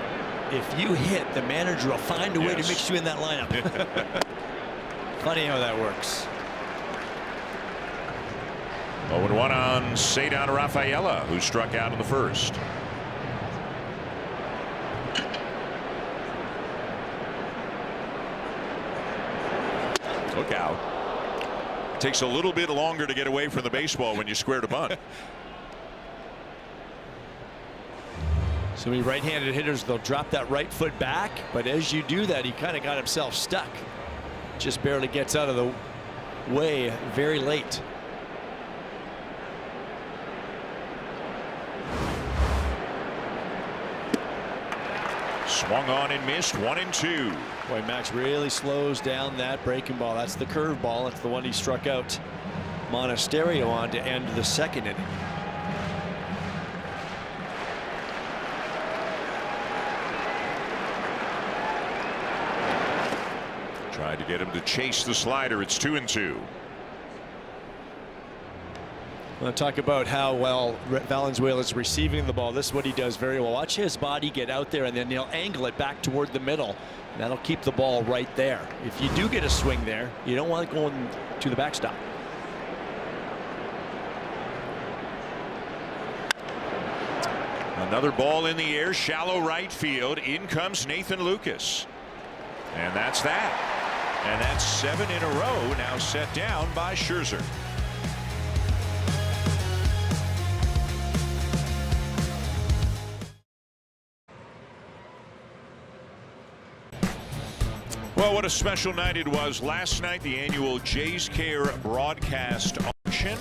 If you hit, the manager will find a way to mix you in that lineup. Funny how that works. 0-1 on Cedar Rafaela, who struck out in the first. Look out. It takes a little bit longer to get away from the baseball when you square to bunt. So many right-handed hitters, they'll drop that right foot back, but as you do that, he kind of got himself stuck. Just barely gets out of the way very late. Swung on and missed. 1-2. Boy, Max really slows down that breaking ball. That's the curve ball. It's the one he struck out Monasterio on to end the second inning. Tried to get him to chase the slider. It's 2-2. We'll talk about how well Valenzuela is receiving the ball. This is what he does very well. Watch his body get out there, and then he'll angle it back toward the middle. That'll keep the ball right there. If you do get a swing there, you don't want it going to the backstop. Another ball in the air, shallow right field. In comes Nathan Lucas. And that's that. And that's 7 in a row now set down by Scherzer. Well, what a special night it was last night, the annual Jays Care broadcast auction.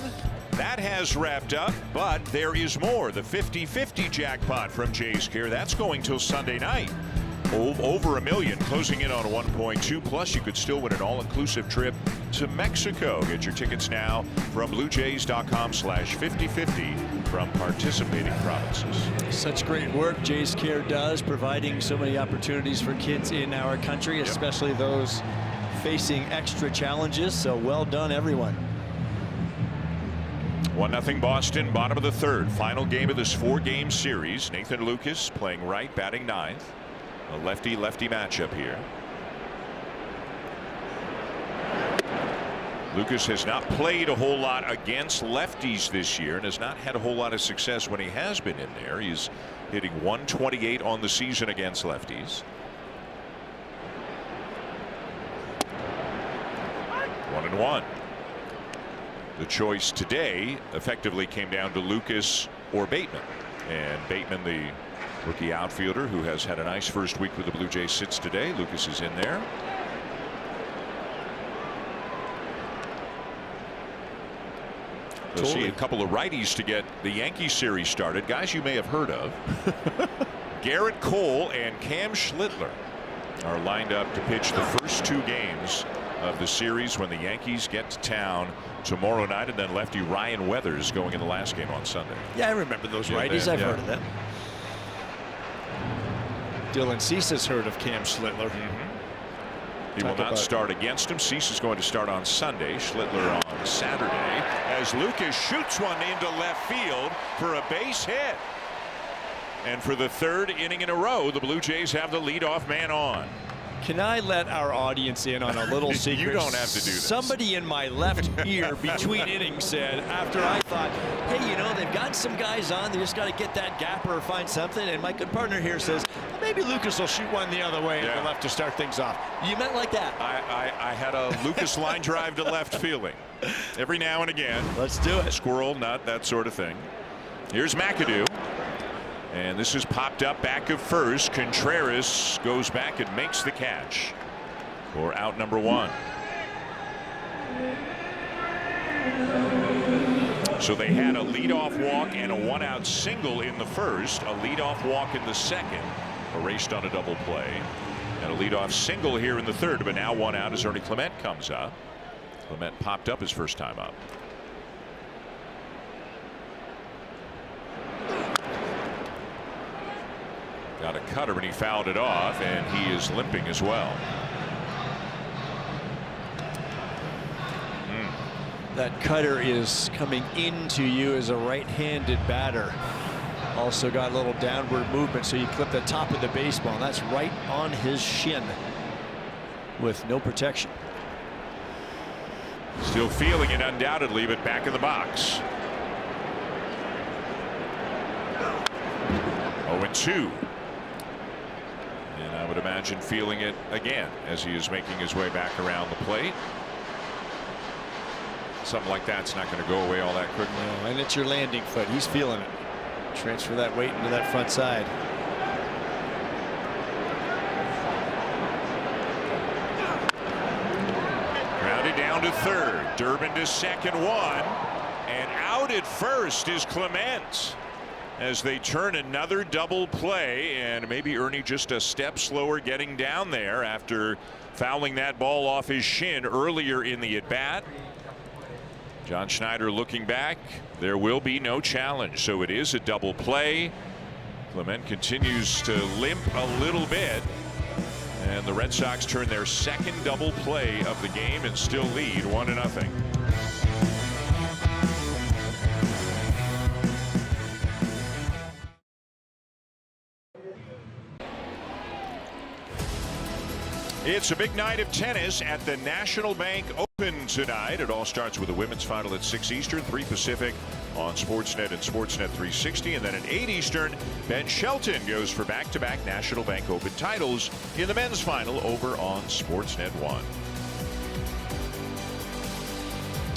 That has wrapped up, but there is more. The 50-50 jackpot from Jays Care, that's going till Sunday night. Over $1 million, closing in on 1.2. Plus, you could still win an all-inclusive trip to Mexico. Get your tickets now from bluejays.com/5050 from participating provinces. Such great work Jays Care does, providing so many opportunities for kids in our country, especially those facing extra challenges. So well done, everyone. 1-0 Boston, bottom of the third. Final game of this 4-game series. Nathan Lucas playing right, batting ninth. A lefty-lefty matchup here. Lucas has not played a whole lot against lefties this year and has not had a whole lot of success when he has been in there. He's hitting .128 on the season against lefties. 1-1. The choice today effectively came down to Lucas or Bateman. And Bateman, the rookie outfielder who has had a nice first week with the Blue Jays, sits today. Lucas is in there. We'll see a couple of righties to get the Yankee series started. Guys you may have heard of. Garrett Cole and Cam Schlittler are lined up to pitch the first 2 games of the series when the Yankees get to town tomorrow night, and then lefty Ryan Weathers going in the last game on Sunday. Yeah, I remember those righties. I've heard of them. Dylan Cease has heard of Cam Schlittler. He will not start against him. Cease is going to start on Sunday. Schlittler on Saturday, as Lucas shoots one into left field for a base hit. And for the 3rd inning in a row, the Blue Jays have the leadoff man on. Can I let our audience in on a little secret? You don't have to do this. Somebody in my left ear between innings said, after I thought, hey, you know, they've got some guys on, they just got to get that gapper or find something. And my good partner here says, maybe Lucas will shoot one the other way and the left to start things off. You meant like that? I had a Lucas line drive to left feeling every now and again. Let's do it. Squirrel nut, that sort of thing. Here's McAdoo. And this is popped up back of first. Contreras goes back and makes the catch for out number 1. So they had a leadoff walk and a 1-out single in the first, a leadoff walk in the second, erased on a double play, and a leadoff single here in the third. But now 1 out as Ernie Clement comes up. Clement popped up his first time up. Got a cutter, and he fouled it off, and he is limping as well. That cutter is coming into you as a right-handed batter. Also got a little downward movement, so you clip the top of the baseball, and that's right on his shin with no protection. Still feeling it undoubtedly, but back in the box. 0-2. And I would imagine feeling it again as he is making his way back around the plate. Something like that's not going to go away all that quickly. No, and it's your landing foot. He's feeling it. Transfer that weight into that front side. Grounded down to third. Durbin to second, 1. And out at first is Clement, as they turn another double play, and maybe Ernie just a step slower getting down there after fouling that ball off his shin earlier in the at-bat. John Schneider looking back. There will be no challenge, so it is a double play. Clement continues to limp a little bit, and the Red Sox turn their second double play of the game and still lead 1-0. It's a big night of tennis at the National Bank Open tonight. It all starts with a women's final at 6 Eastern, 3 Pacific on Sportsnet and Sportsnet 360. And then at 8 Eastern, Ben Shelton goes for back-to-back National Bank Open titles in the men's final over on Sportsnet 1.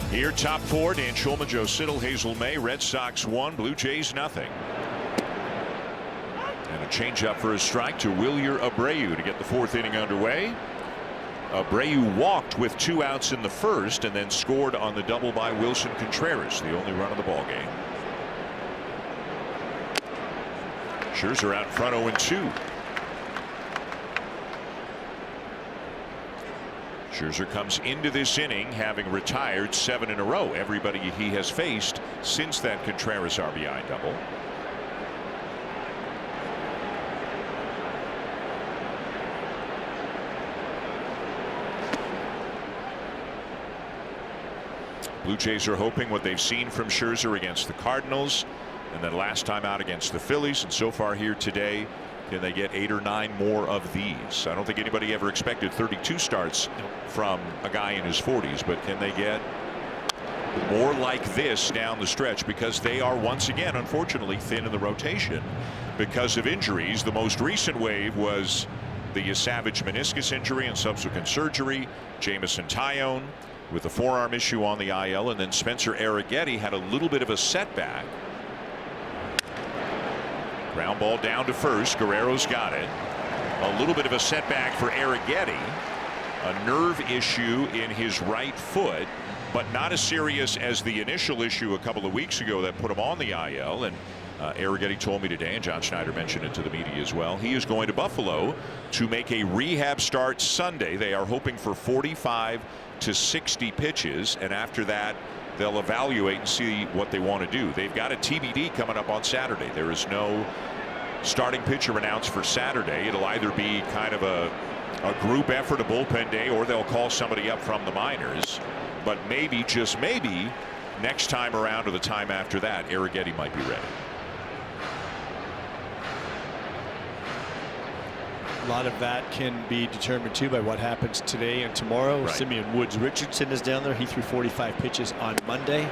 Here, top 4, Dan Shulman, Joe Siddall, Hazel May. Red Sox 1, Blue Jays nothing. And a changeup for a strike to Wilyer Abreu to get the 4th inning underway. Abreu walked with 2 outs in the first and then scored on the double by Wilson Contreras, the only run of the ball game. Scherzer out in front 0-2. Scherzer comes into this inning having retired 7 in a row. Everybody he has faced since that Contreras RBI double. Blue Jays are hoping what they've seen from Scherzer against the Cardinals and then last time out against the Phillies, and so far here today, can they get 8 or 9 more of these? I don't think anybody ever expected 32 starts from a guy in his 40s, but can they get more like this down the stretch, because they are once again unfortunately thin in the rotation because of injuries. The most recent wave was the Savage meniscus injury and subsequent surgery. Jamison Tyone with a forearm issue on the IL, and then Spencer Arrighetti had a little bit of a setback. Ground ball down to first. Guerrero's got it. A little bit of a setback for Arrighetti. A nerve issue in his right foot, but not as serious as the initial issue a couple of weeks ago that put him on the IL. And Arrighetti told me today, and John Schneider mentioned it to the media as well, he is going to Buffalo to make a rehab start Sunday. They are hoping for 45 to 60 pitches, and after that they'll evaluate and see what they want to do. They've got a TBD coming up on Saturday. There is no starting pitcher announced for Saturday. It'll either be kind of a group effort, a bullpen day, or they'll call somebody up from the minors. But maybe, just maybe, next time around or the time after that, Arrighetti might be ready. A lot of that can be determined too by what happens today and tomorrow. Right. Simeon Woods Richardson is down there. He threw 45 pitches on Monday.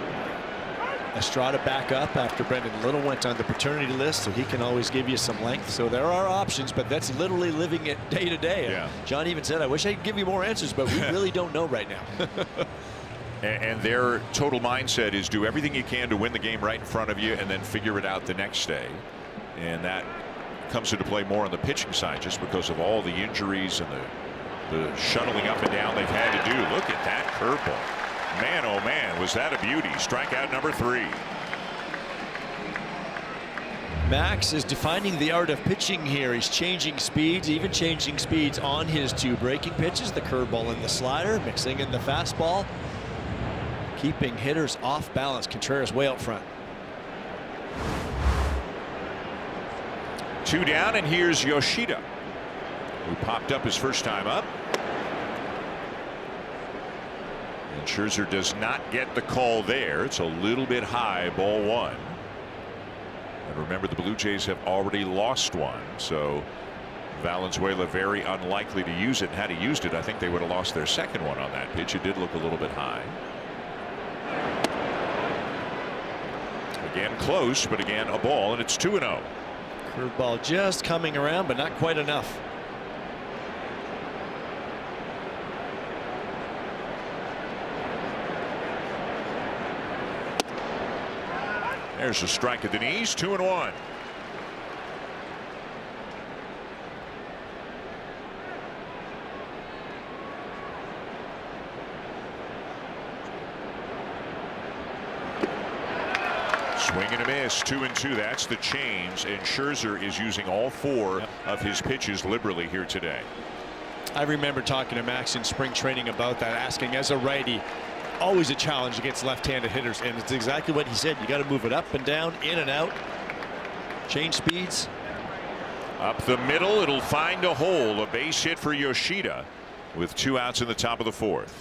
Estrada back up after Brendan Little went on the paternity list, so he can always give you some length. So there are options, but that's literally living it day to day. Yeah. John even said, I wish I could give you more answers, but we really don't know right now. And their total mindset is do everything you can to win the game right in front of you and then figure it out the next day. And that comes into play more on the pitching side just because of all the injuries and the shuttling up and down they've had to do. Look at that curveball. Man, oh man, was that a beauty. Strikeout number 3. Max is defining the art of pitching here. He's changing speeds, even changing speeds on his 2 breaking pitches, the curveball and the slider, mixing in the fastball, keeping hitters off balance. Contreras way out front. 2 down, and here's Yoshida, who popped up his first time up. And Scherzer does not get the call there. It's a little bit high, ball 1. And remember, the Blue Jays have already lost one, so Valenzuela very unlikely to use it. And had he used it, I think they would have lost their second one on that pitch. It did look a little bit high. Again close, but again a ball, and it's 2-0. Curveball just coming around, but not quite enough. There's a strike at the knees. 2-1. Swing and a miss. 2-2. That's the change, and Scherzer is using all 4 of his pitches liberally here today. I remember talking to Max in spring training about that, asking, as a righty, always a challenge against left-handed hitters, and it's exactly what he said. You got to move it up and down, in and out, change speeds. Up the middle, it'll find a hole. A base hit for Yoshida with 2 outs in the top of the 4th.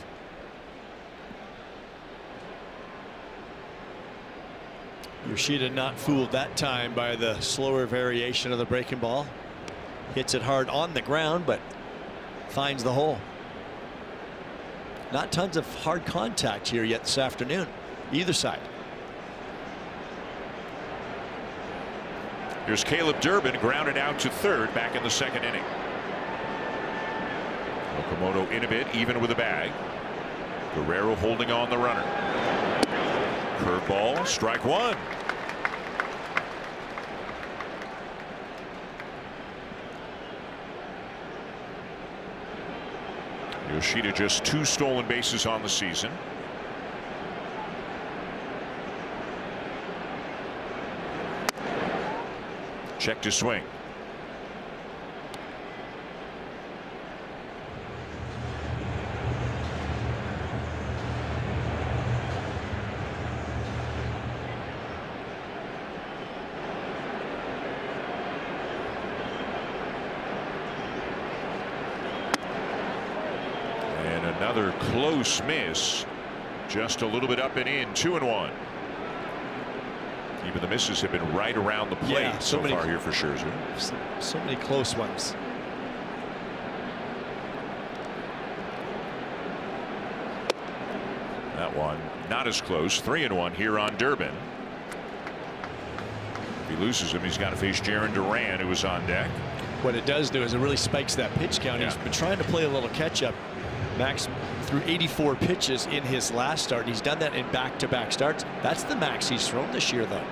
Yoshida not fooled that time by the slower variation of the breaking ball. Hits it hard on the ground, but finds the hole. Not tons of hard contact here yet this afternoon, either side. Here's Caleb Durbin, grounded out to third back in the second inning. Okamoto in a bit, even with a bag. Guerrero holding on the runner. Curveball, strike one. Yoshida just 2 stolen bases on the season. Check to swing. Another close miss, just a little bit up and in. 2-1. Even the misses have been right around the plate so far here for Scherzer. So many close ones. That one not as close. 3-1 here on Durbin. If he loses him, he's got to face Jarren Duran, who was on deck. What it does do is it really spikes that pitch count. He's been trying to play a little catch up. Max threw 84 pitches in his last start. He's done that in back-to-back starts. That's the max he's thrown this year, though.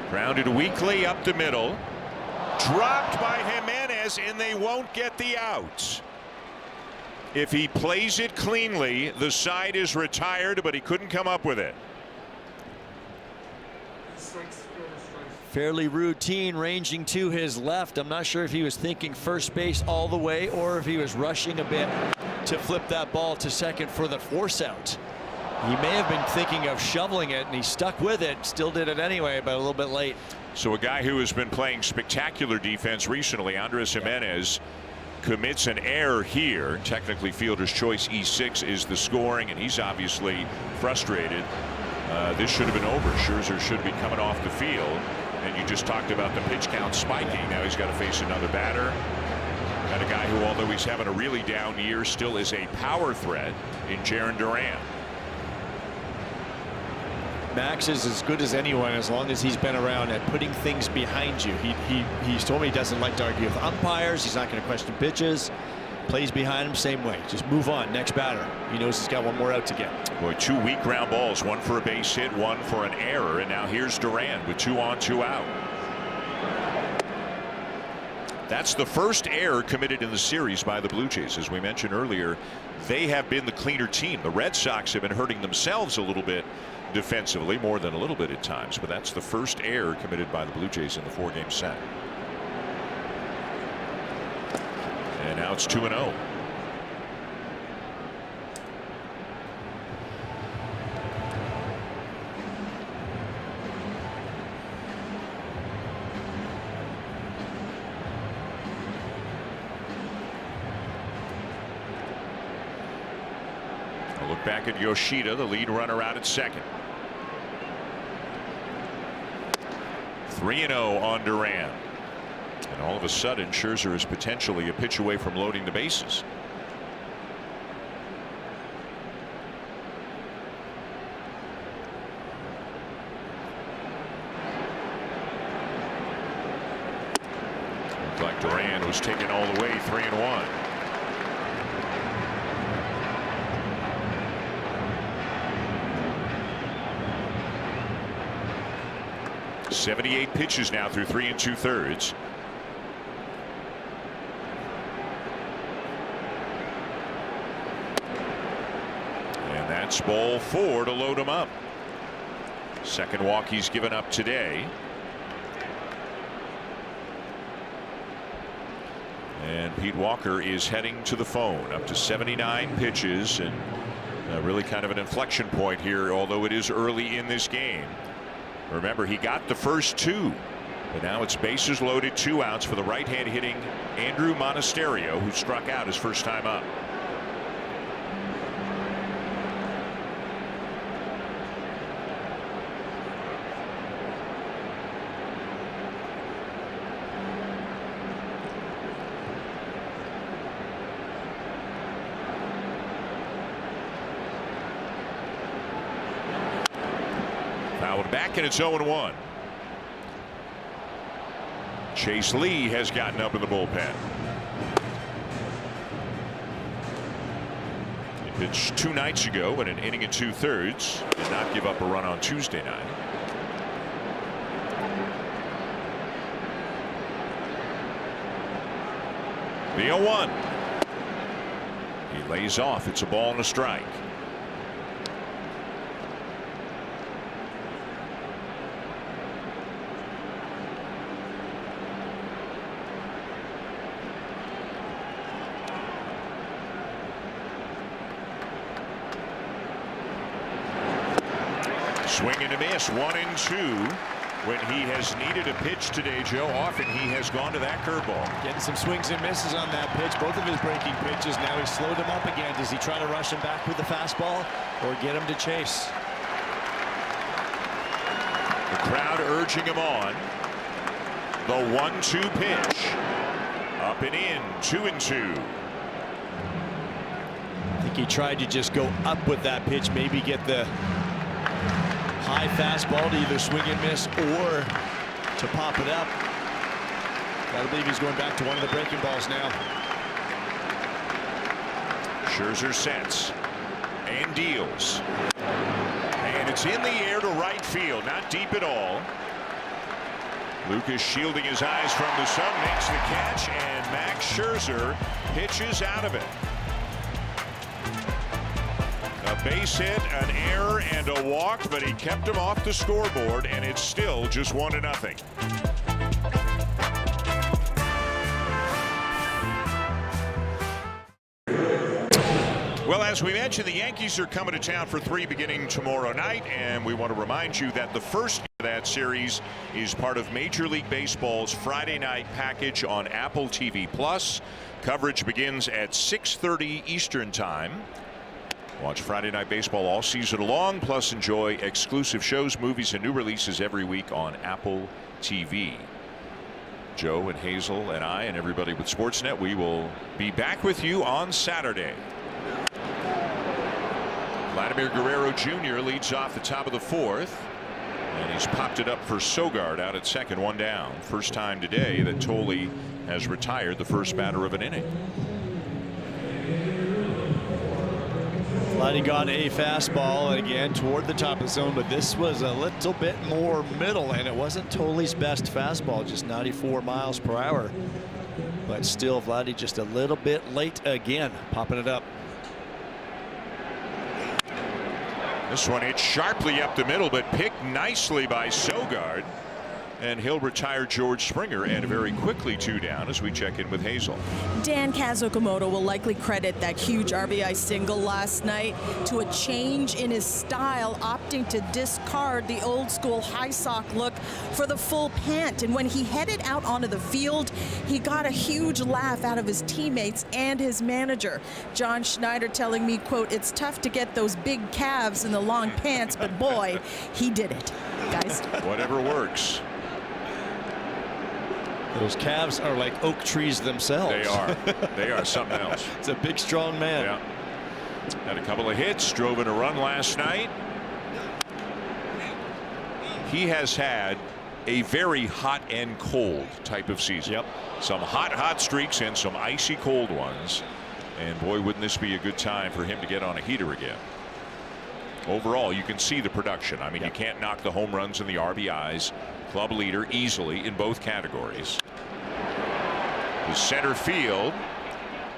Grounded weakly up the middle. Dropped by Jimenez, and they won't get the out. If he plays it cleanly, the side is retired, but he couldn't come up with it. Fairly routine, ranging to his left. I'm not sure if he was thinking first base all the way or if he was rushing a bit to flip that ball to second for the force out. He may have been thinking of shoveling it, and he stuck with it. Still did it anyway, but a little bit late. So a guy who has been playing spectacular defense recently, Andres Jimenez, commits an error here. Technically fielder's choice E6 is the scoring, and he's obviously frustrated. This should have been over. Scherzer should be coming off the field. And you just talked about the pitch count spiking. Now he's got to face another batter. And a guy who, although he's having a really down year, still is a power threat in Jarren Duran. Max is as good as anyone as long as he's been around at putting things behind you. He's told me he doesn't like to argue with umpires. He's not going to question pitches. Plays behind him same way. Just move on. Next batter. He knows he's got one more out to get. Boy, 2 weak ground balls, one for a base hit, one for an error, and now here's Duran with 2 on, 2 out. That's the first error committed in the series by the Blue Jays. As we mentioned earlier, they have been the cleaner team. The Red Sox have been hurting themselves a little bit defensively, more than a little bit at times, but that's the first error committed by the Blue Jays in the 4-game set. And now it's 2-0. A look back at Yoshida, the lead runner out at second. 3-0 on Duran. And all of a sudden, Scherzer is potentially a pitch away from loading the bases. Looked like Duran was taken all the way, 3-1. .78 pitches now through 3 2/3. And that's ball 4 to load him up. Second walk he's given up today. And Pete Walker is heading to the phone, up to 79 pitches, and really kind of an inflection point here, although it is early in this game. Remember, he got the first 2, but now it's bases loaded, 2 outs for the right-hand hitting Andrew Monasterio, who struck out his first time up. Fouled back, and it's 0-1. Chase Lee has gotten up in the bullpen. He pitched 2 nights ago in an inning and 2/3. Did not give up a run on Tuesday night. The 0-1. He lays off. It's a ball and a strike. Swing and a miss. 1-2. When he has needed a pitch today, Joe, often he has gone to that curveball. Getting some swings and misses on that pitch. Both of his breaking pitches. Now he slowed him up again. Does he try to rush him back with the fastball or get him to chase? The crowd urging him on. The 1-2 pitch. Up and in. 2-2. I think he tried to just go up with that pitch. Maybe get the high fastball to either swing and miss or to pop it up. I believe he's going back to one of the breaking balls now. Scherzer sets and deals. And it's in the air to right field. Not deep at all. Lucas shielding his eyes from the sun, makes the catch, and Max Scherzer pitches out of it. A base hit, an error, and a walk, but he kept him off the scoreboard, and it's still just 1-0. Well, as we mentioned, the Yankees are coming to town for 3 beginning tomorrow night, and we want to remind you that the first of that series is part of Major League Baseball's Friday night package on Apple TV+. Coverage begins at 6:30 Eastern Time. Watch Friday Night Baseball all season long, plus enjoy exclusive shows, movies, and new releases every week on Apple TV. Joe and Hazel and I and everybody with Sportsnet, we will be back with you on Saturday. Vladimir Guerrero Jr. leads off the top of the 4th, and he's popped it up for Sogard out at second, 1 down. First time today that Tolley has retired the first batter of an inning. Vladdy got a fastball again toward the top of the zone, but this was a little bit more middle, and it wasn't Tolley's best fastball, just 94 miles per hour. But still, Vladdy just a little bit late again, popping it up. This one hit sharply up the middle, but picked nicely by Sogard. And he'll retire George Springer, and very quickly 2 down as we check in with Hazel. Dan Kazukamoto will likely credit that huge RBI single last night to a change in his style, opting to discard the old school high sock look for the full pant. And when he headed out onto the field, he got a huge laugh out of his teammates and his manager. John Schneider telling me, quote, "It's tough to get those big calves in the long pants, but boy, he did it." Guys. Whatever works. Those calves are like oak trees themselves. They are. They are something else. It's a big, strong man. Yeah. Had a couple of hits, drove in a run last night. He has had a very hot and cold type of season. Yep. Some hot streaks and some icy cold ones. And boy, wouldn't this be a good time for him to get on a heater again. Overall, you can see the production. I mean, yep. You can't knock the home runs and the RBIs. Club leader easily in both categories. The center field,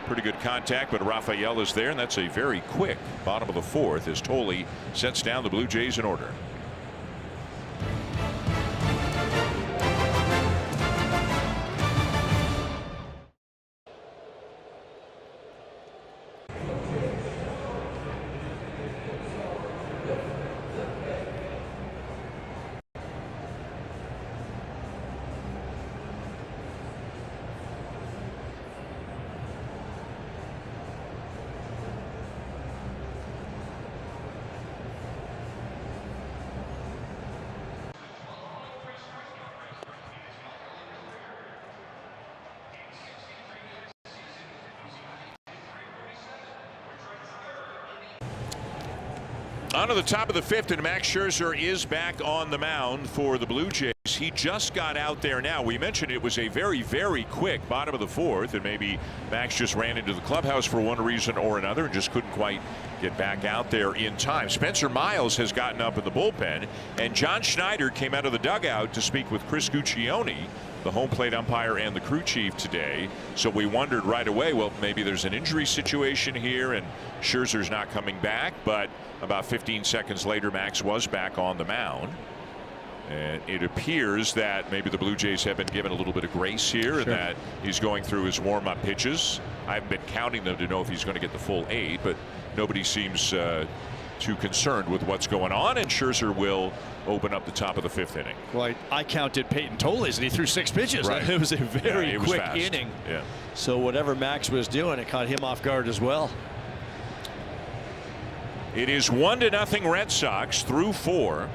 pretty good contact, but Rafael is there, and that's a very quick bottom of the 4th as Tolley sets down the Blue Jays in order. On to the top of the fifth, and Max Scherzer is back on the mound for the Blue Jays. He just got out there now. We mentioned it was a very, very quick bottom of the fourth, and maybe Max just ran into the clubhouse for one reason or another and just couldn't quite get back out there in time. Spencer Miles has gotten up in the bullpen, and John Schneider came out of the dugout to speak with Chris Guccione, the home plate umpire and the crew chief today. So we wondered right away, well, maybe there's an injury situation here and Scherzer's not coming back. But about 15 seconds later, Max was back on the mound. And it appears that maybe the Blue Jays have been given a little bit of grace here, and that he's going through his warm-up pitches. I haven't been counting them to know if he's going to get the full 8, but nobody seems too concerned with what's going on, and Scherzer will open up the top of the fifth inning. Well, I counted Peyton Toles, and he threw 6 pitches. Right. It was a very quick fast. inning. Yeah. So whatever Max was doing, it caught him off guard as well. It is 1-0 Red Sox through 4.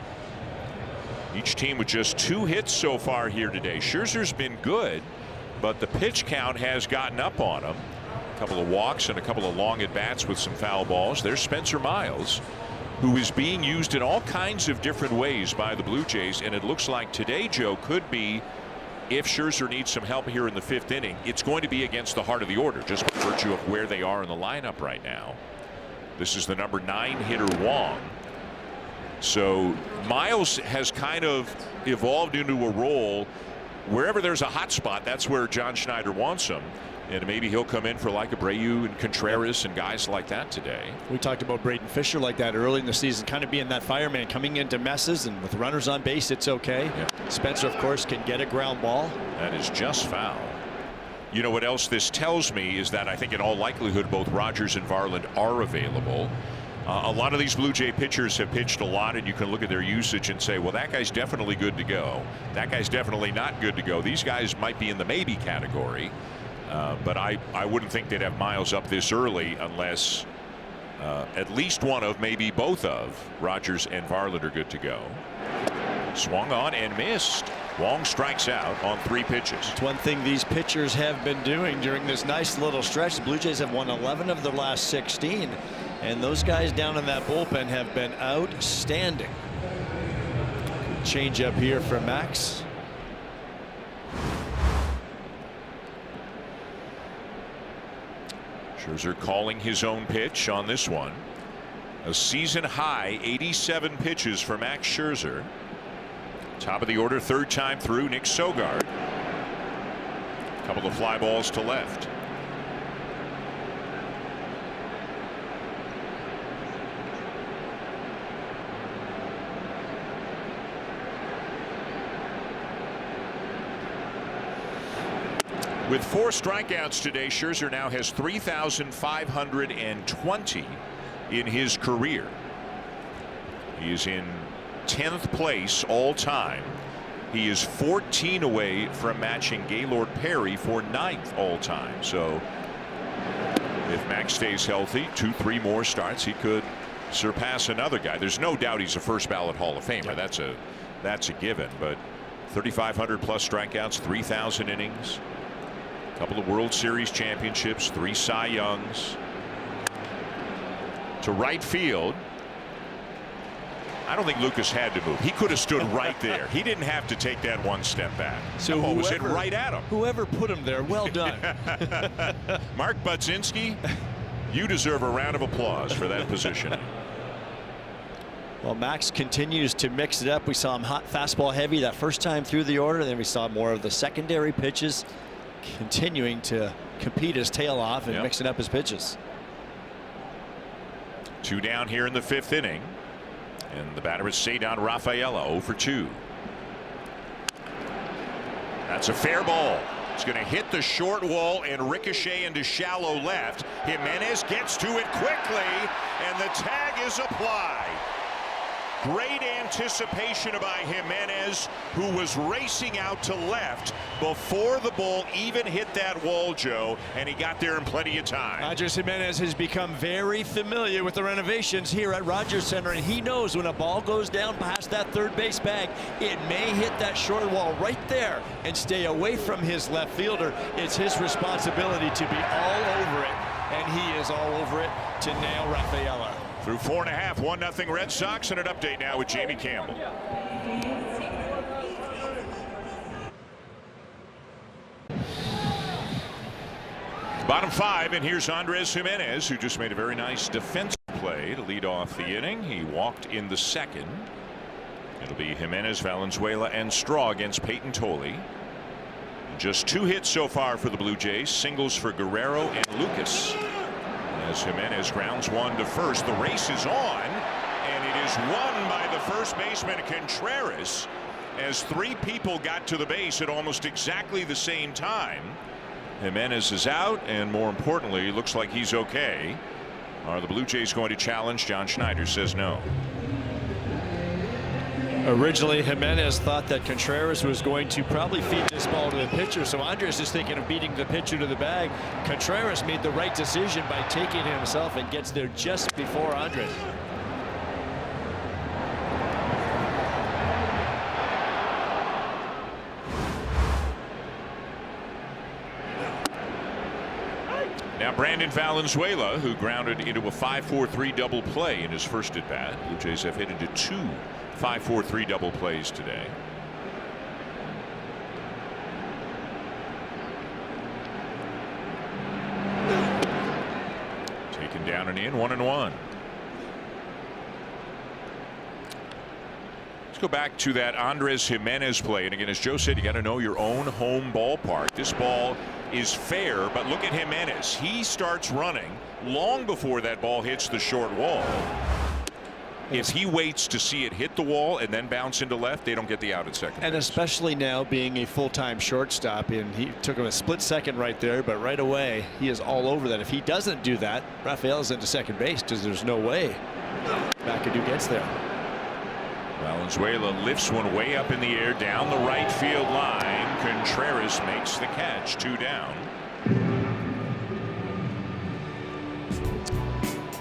Each team with just 2 hits so far here today. Scherzer's been good, but the pitch count has gotten up on him. A couple of walks and a couple of long at bats with some foul balls. There's Spencer Miles, who is being used in all kinds of different ways by the Blue Jays, and it looks like today, Joe, could be, if Scherzer needs some help here in the 5th inning, it's going to be against the heart of the order, just by virtue of where they are in the lineup right now. This is the number 9 hitter, Wong. So Miles has kind of evolved into a role wherever there's a hot spot. That's where John Schneider wants him, and maybe he'll come in for like Abreu and Contreras and guys like that today. We talked about Braden Fisher like that early in the season, kind of being that fireman coming into messes, and with runners on base, it's okay. Spencer, of course, can get a ground ball. That is just foul. You know what else this tells me is that I think in all likelihood both Rogers and Varland are available. A lot of these Blue Jay pitchers have pitched a lot, and you can look at their usage and say, well, that guy's definitely good to go. That guy's definitely not good to go. These guys might be in the maybe category, but I wouldn't think they'd have Miles up this early unless at least one of, maybe both of, Rogers and Varland are good to go. Swung on and missed. Wong strikes out on 3 pitches. It's one thing these pitchers have been doing during this nice little stretch. The Blue Jays have won 11 of their last 16. And those guys down in that bullpen have been outstanding. Change up here for Max. Scherzer calling his own pitch on this one. A season high 87 pitches for Max Scherzer. Top of the order, 3rd time through, Nick Sogard. A couple of fly balls to left. With 4 strikeouts today, Scherzer now has 3,520 in his career. He is in 10th place all time. He is 14 away from matching Gaylord Perry for 9th all time. So if Max stays healthy, 2-3 more starts, he could surpass another guy. There's no doubt he's a first ballot Hall of Famer. That's a given. But 3,500 plus strikeouts, 3,000 innings. Couple of World Series championships, 3 Cy Youngs. To right field. I don't think Lucas had to move. He could have stood right there. He didn't have to take that 1 step back. So whoever was hit right at him. Whoever put him there, well done. Mark Budzinski, you deserve a round of applause for that position. Well, Max continues to mix it up. We saw him hot fastball heavy that first time through the order. Then we saw more of the secondary pitches, continuing to compete his tail off and mixing up his pitches. 2 down here in the 5th inning. And the batter is Cedar Rafaela, 0 for 2. That's a fair ball. It's going to hit the short wall and ricochet into shallow left. Jimenez gets to it quickly, and the tag is applied. Great anticipation by Jimenez, who was racing out to left before the ball even hit that wall, Joe, and he got there in plenty of time. Andres Jimenez has become very familiar with the renovations here at Rogers Center, and he knows when a ball goes down past that 3rd base bag, it may hit that short wall right there and stay away from his left fielder. It's his responsibility to be all over it, and he is all over it to nail Rafaela. Through 4.5, 1-0 Red Sox, and an update now with Jamie Campbell. Bottom 5, and here's Andres Jimenez, who just made a very nice defensive play to lead off the inning. He walked in the second. It'll be Jimenez, Valenzuela, and Straw against Peyton Tolley. Just 2 hits so far for the Blue Jays, singles for Guerrero and Lucas. As Jimenez grounds one to first, the race is on, and it is won by the first baseman Contreras, as 3 people got to the base at almost exactly the same time. Jimenez is out, and more importantly, looks like he's okay. Are the Blue Jays going to challenge? John Schneider says no. Originally, Jimenez thought that Contreras was going to probably feed this ball to the pitcher, so Andres is thinking of beating the pitcher to the bag. Contreras made the right decision by taking it himself and gets there just before Andres. Now Brandon Valenzuela, who grounded into a 5-4-3 double play in his first at bat. Blue Jays have hit into 2 5-4-3 double plays today. Taken down and in, 1-1. Let's go back to that Andres Jimenez play, and again, as Joe said, you got to know your own home ballpark. This ball is fair, but look at Jimenez. He starts running long before that ball hits the short wall. If he waits to see it hit the wall and then bounce into left, they don't get the out at second and base. Especially now being a full-time shortstop, and he took him a split second right there, but right away he is all over that. If he doesn't do that, Rafael's into second base because there's no way McAdoo gets there. Valenzuela lifts one way up in the air down the right field line. Contreras makes the catch, 2 down.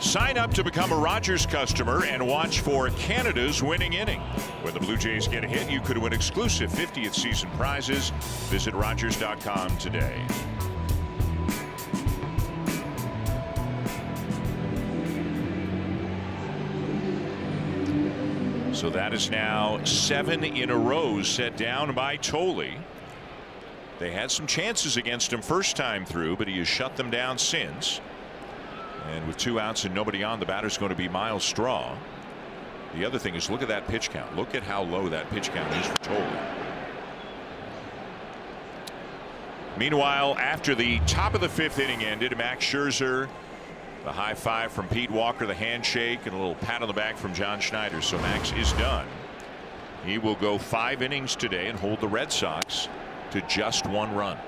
Sign up to become a Rogers customer and watch for Canada's winning inning. When the Blue Jays get a hit, you could win exclusive 50th season prizes. Visit Rogers.com today. So that is now 7 in a row set down by Tolley. They had some chances against him first time through, but he has shut them down since. And with 2 outs and nobody on, the batter's going to be Miles Straw. The other thing is, look at that pitch count. Look at how low that pitch count is for Tolley. Meanwhile, after the top of the 5th inning ended, Max Scherzer, the high five from Pete Walker, the handshake, and a little pat on the back from John Schneider. So Max is done. He will go 5 innings today and hold the Red Sox to just 1 run.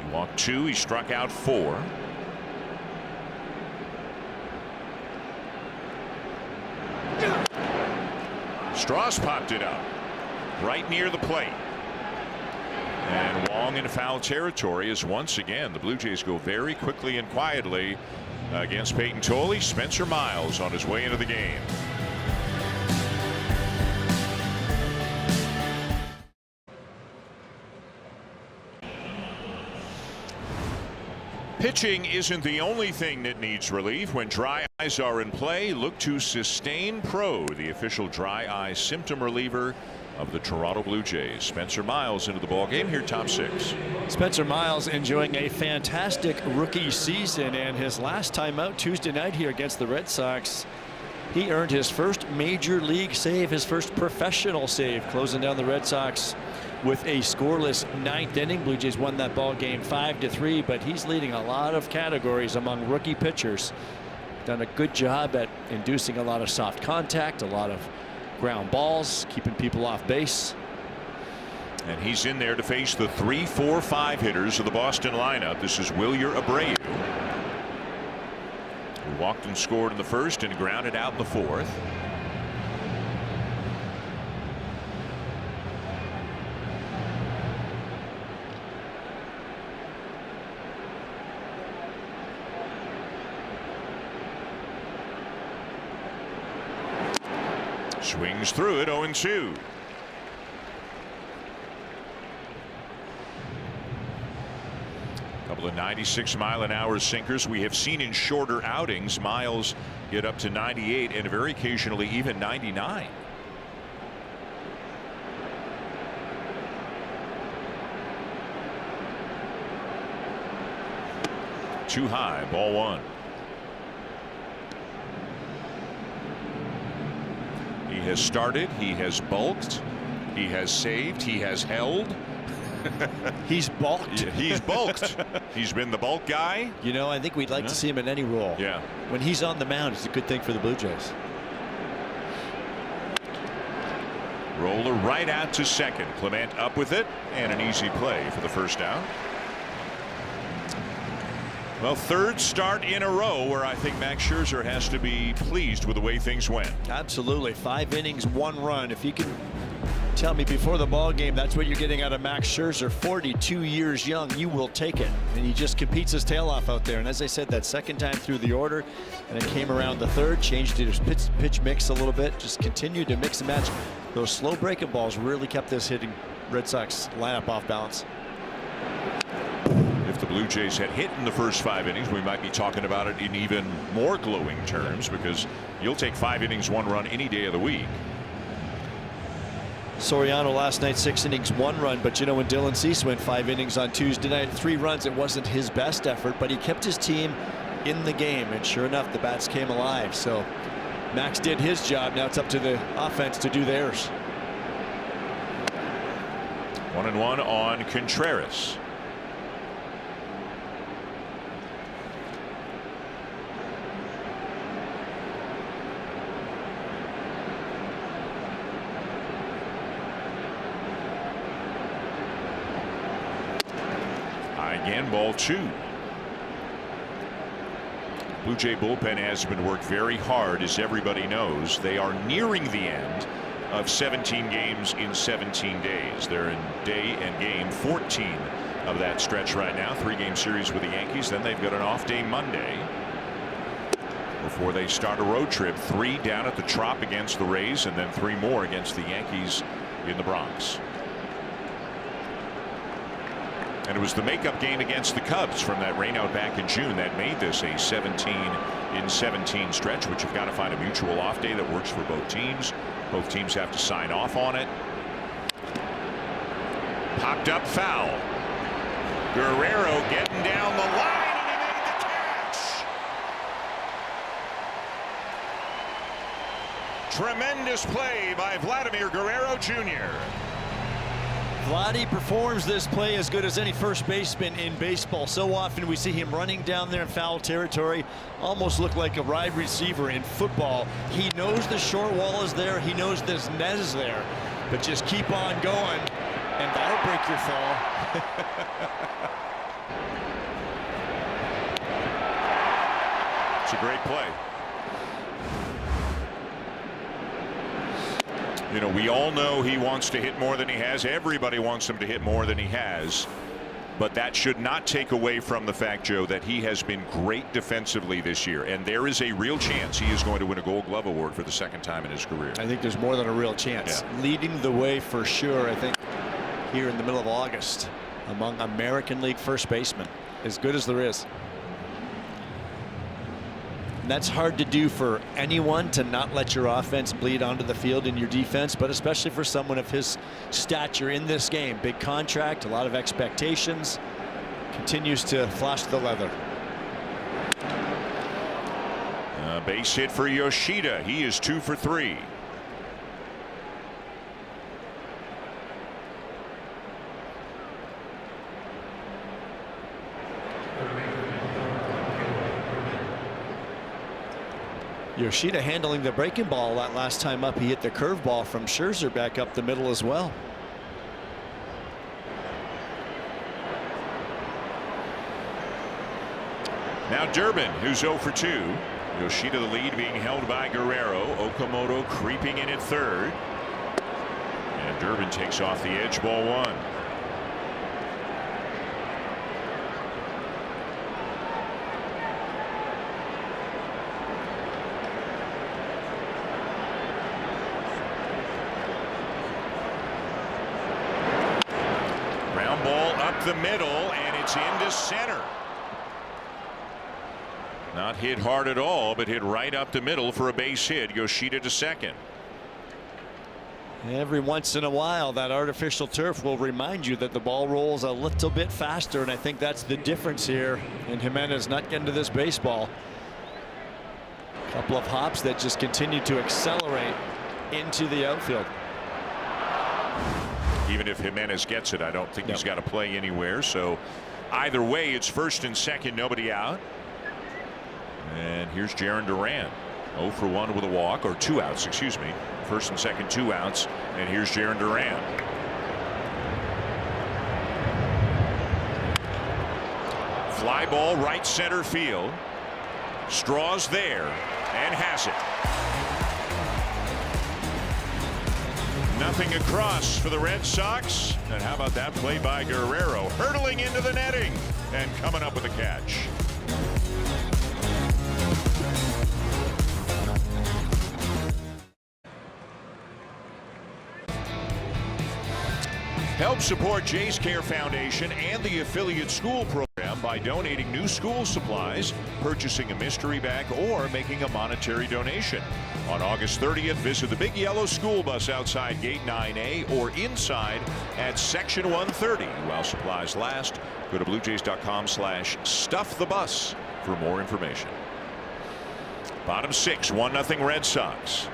He walked 2. He struck out 4. Strauss popped it up right near the plate. And Wong in foul territory as once again the Blue Jays go very quickly and quietly against Peyton Tolley. Spencer Miles on his way into the game. Pitching isn't the only thing that needs relief. When dry eyes are in play, look to Sustain Pro, the official dry eye symptom reliever of the Toronto Blue Jays. Spencer Miles into the ballgame here, top 6. Spencer Miles enjoying a fantastic rookie season, and his last time out Tuesday night here against the Red Sox, he earned his first major league save, his first professional save, closing down the Red Sox with a scoreless 9th inning. Blue Jays won that ball game 5-3, but he's leading a lot of categories among rookie pitchers. Done a good job at inducing a lot of soft contact, a lot of ground balls, keeping people off base. And he's in there to face the 3, 4, 5 hitters of the Boston lineup. This is Wilyer Abreu, who walked and scored in the first and grounded out in the 4th. Swings through it, 0-2. Couple of 96-mile-an-hour sinkers we have seen in shorter outings. Miles get up to 98 and very occasionally even 99. Too high, ball one. He has started, he has bulked, he has saved, he has held. He's bulked. Yeah, he's bulked. He's been the bulk guy. You know, I think we'd like to see him in any role. Yeah. When he's on the mound, it's a good thing for the Blue Jays. Roller right out to second. Clement up with it, and an easy play for the first down. Well, third start in a row where I think Max Scherzer has to be pleased with the way things went. Absolutely. 5 innings, 1 run. If you can tell me before the ball game that's what you're getting out of Max Scherzer, 42 years young, you will take it. And he just competes his tail off out there. And as I said, that second time through the order, and it came around the third, changed his pitch mix a little bit, just continued to mix and match. Those slow breaking balls really kept this hitting Red Sox lineup off balance. If the Blue Jays had hit in the first 5 innings, we might be talking about it in even more glowing terms, because you'll take 5 innings, 1 run any day of the week. Soriano last night, 6 innings, 1 run. But you know, when Dylan Cease went 5 innings on Tuesday night, 3 runs, it wasn't his best effort, but he kept his team in the game. And sure enough, the bats came alive. So Max did his job. Now it's up to the offense to do theirs. 1-1 on Contreras. Again, ball 2. Blue Jay bullpen has been worked very hard, as everybody knows. They are nearing the end of 17 games in 17 days. They're in day and game 14 of that stretch right now. 3-game series with the Yankees. Then they've got an off day Monday before they start a road trip. 3 down at the Trop against the Rays, and then 3 more against the Yankees in the Bronx. And it was the makeup game against the Cubs from that rainout back in June that made this a 17 in 17 stretch, which you've got to find a mutual off day that works for both teams. Both teams have to sign off on it. Popped up foul. Guerrero getting down the line, and he made the catch. Tremendous play by Vladimir Guerrero Jr. Vladdy performs this play as good as any first baseman in baseball. So often we see him running down there in foul territory, almost look like a wide receiver in football. He knows the short wall is there. He knows this net is there. But just keep on going, and that'll break your fall. It's a great play. You know, we all know he wants to hit more than he has. Everybody wants him to hit more than he has. But that should not take away from the fact, Joe, that he has been great defensively this year. And there is a real chance he is going to win a Gold Glove award for the 2nd time in his career. I think there's more than a real chance. Yeah. Leading the way for sure, I think, here in the middle of August among American League first basemen. As good as there is. And that's hard to do for anyone, to not let your offense bleed onto the field in your defense, but especially for someone of his stature in this game. Big contract, a lot of expectations. Continues to flash the leather. Base hit for Yoshida. He is 2 for 3. Yoshida handling the breaking ball that last time up. He hit the curveball from Scherzer back up the middle as well. Now Durbin, who's 0 for 2. Yoshida the lead being held by Guerrero. Okamoto creeping in at third. And Durbin takes off the edge, ball 1. The middle, and it's into center. Not hit hard at all, but hit right up the middle for a base hit. Yoshida to second. Every once in a while, that artificial turf will remind you that the ball rolls a little bit faster, and I think that's the difference here. And Jimenez not getting to this baseball. A couple of hops that just continue to accelerate into the outfield. Even if Jimenez gets it, I don't think he's got to play anywhere. So either way, it's first and second, nobody out. And here's Jarren Duran. 0 for 1 with a walk, or 2 outs, excuse me. First and second, 2 outs. And here's Jarren Duran. Fly ball right center field. Straw's there and has it. Nothing across for the Red Sox. And how about that play by Guerrero, hurtling into the netting and coming up with a catch. Help support Jay's Care Foundation and the affiliate school program by donating new school supplies, purchasing a mystery bag, or making a monetary donation. On August 30th, visit the big yellow school bus outside Gate 9A or inside at Section 130. While supplies last, go to bluejays.com/stuffthebus for more information. Bottom 6, 1-0 Red Sox.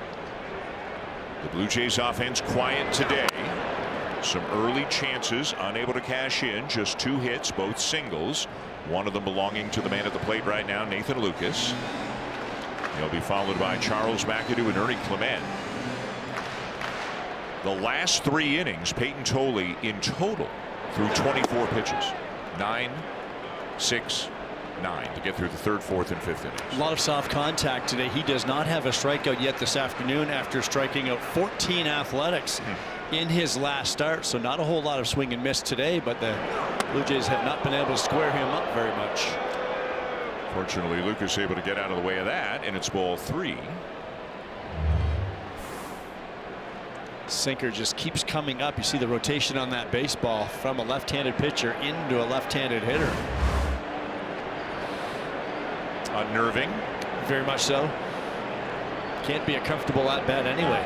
The Blue Jays offense quiet today. Some early chances, unable to cash in. Just 2 hits, both singles. One of them belonging to the man at the plate right now, Nathan Lucas. He'll be followed by Charles McAdoo and Ernie Clement. The last 3 innings, Peyton Tolle in total through 24 pitches. 9, 6, 9 to get through the 3rd, 4th, and 5th innings. A lot of soft contact today. He does not have a strikeout yet this afternoon after striking out 14 Athletics in his last start. So not a whole lot of swing and miss today, but the Blue Jays have not been able to square him up very much. Fortunately, Lucas able to get out of the way of that, and it's ball 3. Sinker just keeps coming up. You see the rotation on that baseball from a left-handed pitcher into a left-handed hitter. Unnerving. Very much so. Can't be a comfortable at bat anyway.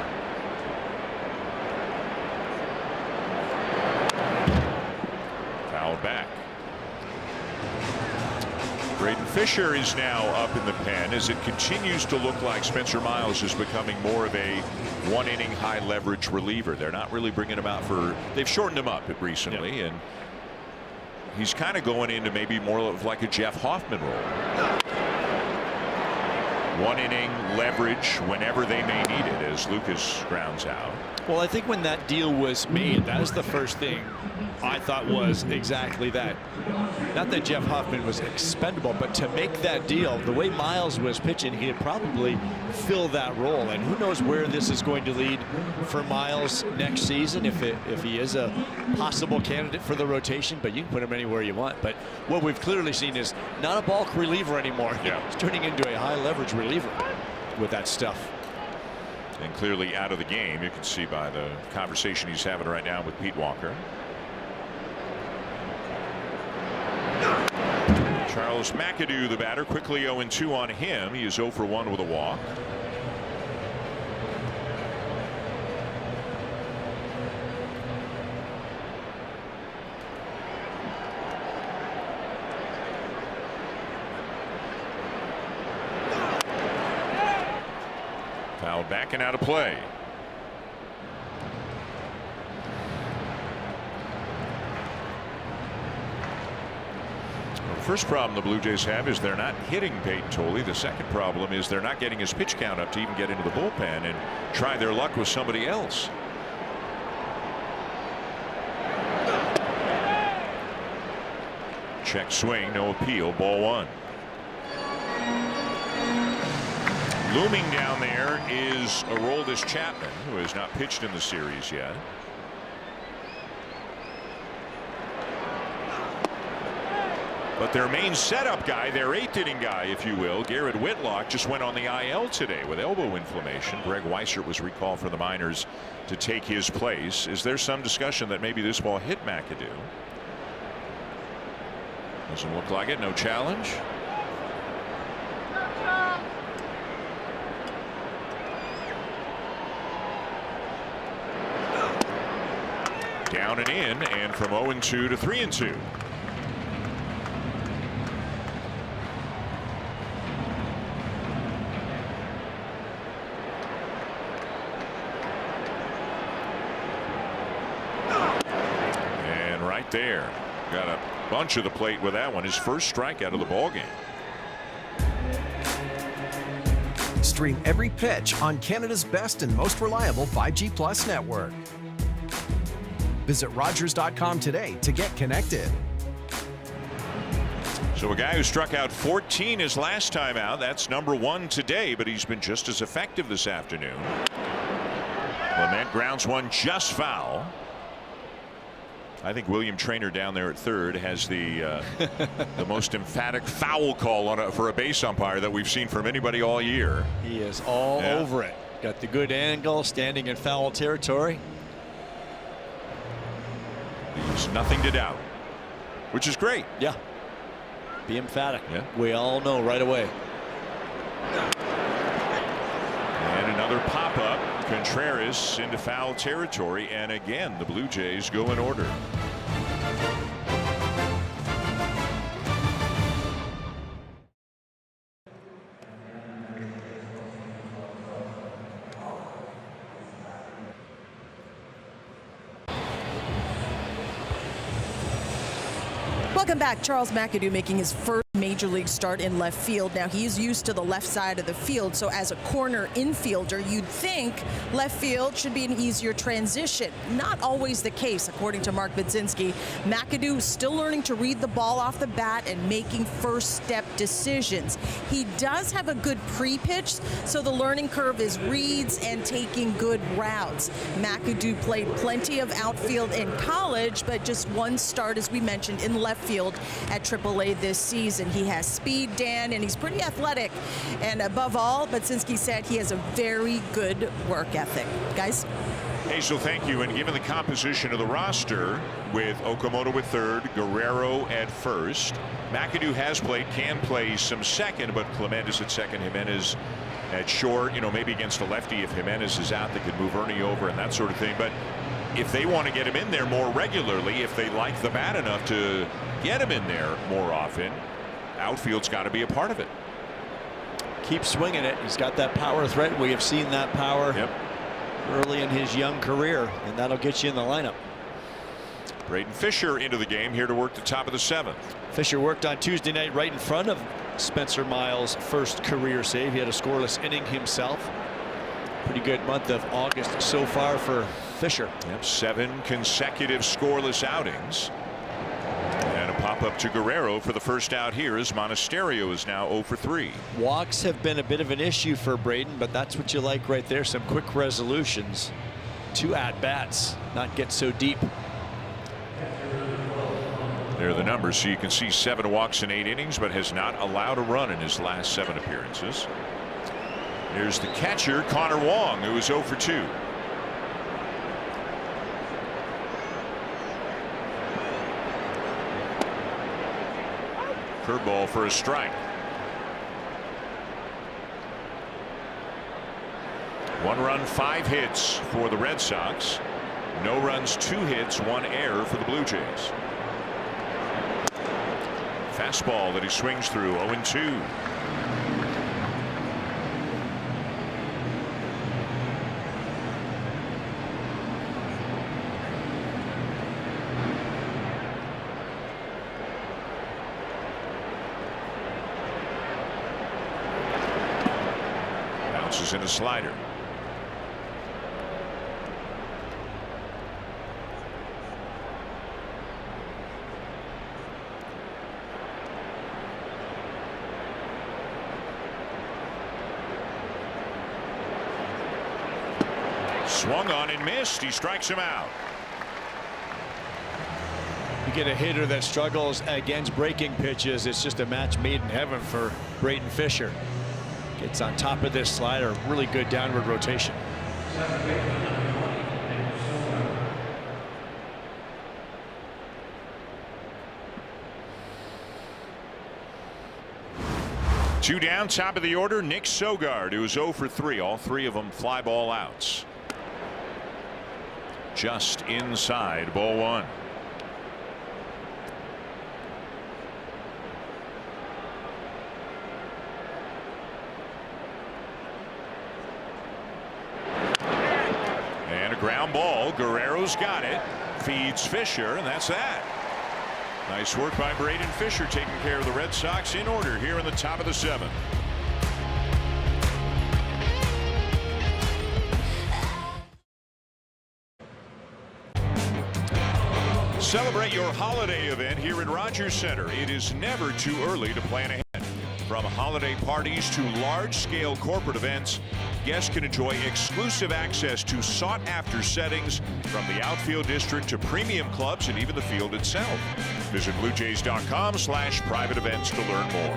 Foul back. Braden Fisher is now up in the pen as it continues to look like Spencer Miles is becoming more of a 1-inning high leverage reliever. They're not really bringing him out for, they've shortened him up recently, and he's kind of going into maybe more of like a Jeff Hoffman role. 1-inning leverage whenever they may need it as Lucas grounds out. Well, I think when that deal was made, that was the first thing I thought was exactly that. Not that Jeff Hoffman was expendable, but to make that deal, the way Miles was pitching, he'd probably fill that role. And who knows where this is going to lead for Miles next season, if he is a possible candidate for the rotation, but you can put him anywhere you want. But what we've clearly seen is not a bulk reliever anymore. Yeah. He's turning into a high leverage reliever with that stuff. And clearly out of the game, you can see by the conversation he's having right now with Pete Walker. Charles McAdoo, the batter, quickly 0-2 on him. He is 0 for 1 with a walk. Foul back and out of play. The first problem the Blue Jays have is they're not hitting Peyton Tolle. The second problem is they're not getting his pitch count up to even get into the bullpen and try their luck with somebody else. Check swing, no appeal, ball 1. Looming down there is Aroldis Chapman, who has not pitched in the series yet. But their main setup guy, their 8th-inning guy, if you will, Garrett Whitlock, just went on the IL today with elbow inflammation. Greg Weissert was recalled from the minors to take his place. Is there some discussion that maybe this ball hit McAdoo? Doesn't look like it. No challenge. Down and in, and from 0-2 to 3-2. And right there, got a bunch of the plate with that one. His first strikeout of the ball game. Stream every pitch on Canada's best and most reliable 5G Plus network. Visit Rogers.com today to get connected. So a guy who struck out 14 his last time out, that's number 1 today, but he's been just as effective this afternoon. Clement grounds one just foul. I think William Traynor down there at third has the most emphatic foul call on for a base umpire that we've seen from anybody all year. He is all over it. Got the good angle, standing in foul territory. There's nothing to doubt, which is great. Yeah. Be emphatic. Yeah. We all know right away. And another pop-up. Contreras into foul territory, and again the Blue Jays go in order. Welcome back. Charles McAdoo making his first major league start in left field. Now he's used to the left side of the field, so as a corner infielder you'd think left field should be an easier transition. Not always the case, according to Mark Budzinski. McAdoo is still learning to read the ball off the bat and making first step decisions. He does have a good pre-pitch, so the learning curve is reads and taking good routes. McAdoo played plenty of outfield in college, but just one start, as we mentioned, in left field at AAA this season. He has speed, Dan, and he's pretty athletic. And above all, Budzinski said he has a very good work ethic. Guys? Hazel, thank you. And given the composition of the roster with Okamoto at third, Guerrero at first, McAdoo has played, can play some second, but Clement is at second, Jimenez at short. You know, maybe against a lefty, if Jimenez is out, they could move Ernie over and that sort of thing. But if they want to get him in there more regularly, if they like the bat enough to get him in there more often, outfield's got to be a part of it. Keep swinging it. He's got that power threat. We have seen that power early in his young career, and that'll get you in the lineup. Braden Fisher into the game here to work the top of the 7th. Fisher worked on Tuesday night right in front of Spencer Miles' first career save. He had a scoreless inning himself. Pretty good month of August so far for Fisher. 7 consecutive scoreless outings. And a pop-up to Guerrero for the first out here as Monasterio is now 0 for 3. Walks have been a bit of an issue for Braden, but that's what you like right there. Some quick resolutions. 2 at-bats, not get so deep. There are the numbers, so you can see 7 walks in 8 innings, but has not allowed a run in his last 7 appearances. Here's the catcher, Connor Wong, who is 0 for 2. Curveball for a strike. 1 run, 5 hits for the Red Sox. No runs, 2 hits, 1 error for the Blue Jays. Fastball that he swings through, 0-2. Bounces in a slider. Swung on and missed. He strikes him out. You get a hitter that struggles against breaking pitches, it's just a match made in heaven for Braden Fisher. Gets on top of this slider, really good downward rotation. Two down, top of the order, Nick Sogard, who's 0 for 3. All 3 of them fly ball outs. Just inside, ball 1. And a ground ball. Guerrero's got it. Feeds Fisher, and that's that. Nice work by Braden Fisher, taking care of the Red Sox in order here in the top of the 7th. Celebrate your holiday event here at Rogers Center. It is never too early to plan ahead. From holiday parties to large-scale corporate events, guests can enjoy exclusive access to sought-after settings from the outfield district to premium clubs and even the field itself. Visit BlueJays.com/private events to learn more.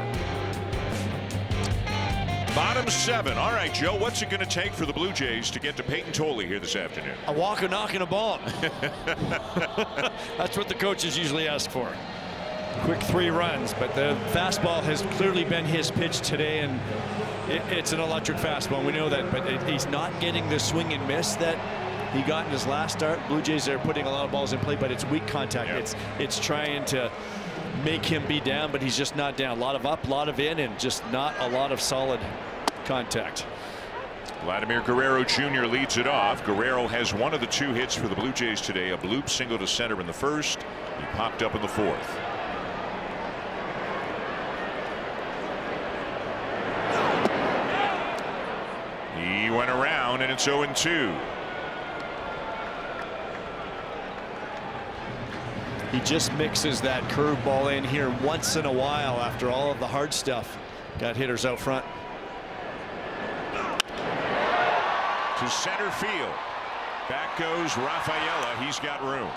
Bottom 7. All right, Joe, what's it going to take for the Blue Jays to get to Peyton Tolle here this afternoon? A walk, a knock, and a bomb. That's what the coaches usually ask for. Quick 3 runs, but the fastball has clearly been his pitch today, and it's an electric fastball. We know that, but he's not getting the swing and miss that he got in his last start. Blue Jays are putting a lot of balls in play, but it's weak contact. Yep. It's trying to make him be down, but he's just not down. A lot of up, a lot of in, and just not a lot of solid contact. Vladimir Guerrero Jr. leads it off. Guerrero has one of the 2 hits for the Blue Jays today. A bloop single to center in the first. He popped up in the 4th. He went around, and it's 0-2. He just mixes that curveball in here once in a while after all of the hard stuff. Got hitters out front. To center field. Back goes Rafaela. He's got room.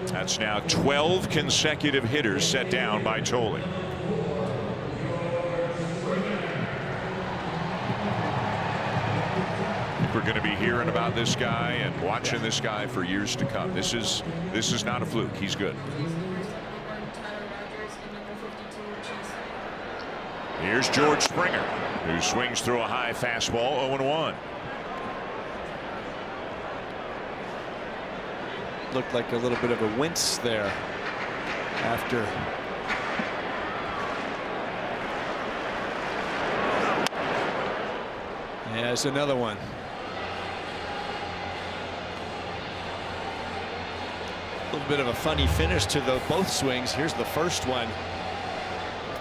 That's now 12 consecutive hitters set down by Tolle. We're going to be hearing about this guy and watching this guy for years to come. This is not a fluke. He's good. Here's George Springer, who swings through a high fastball. 0-1. Looked like a little bit of a wince there after. Yeah, there's another one. A little bit of a funny finish to both swings. Here's the first one.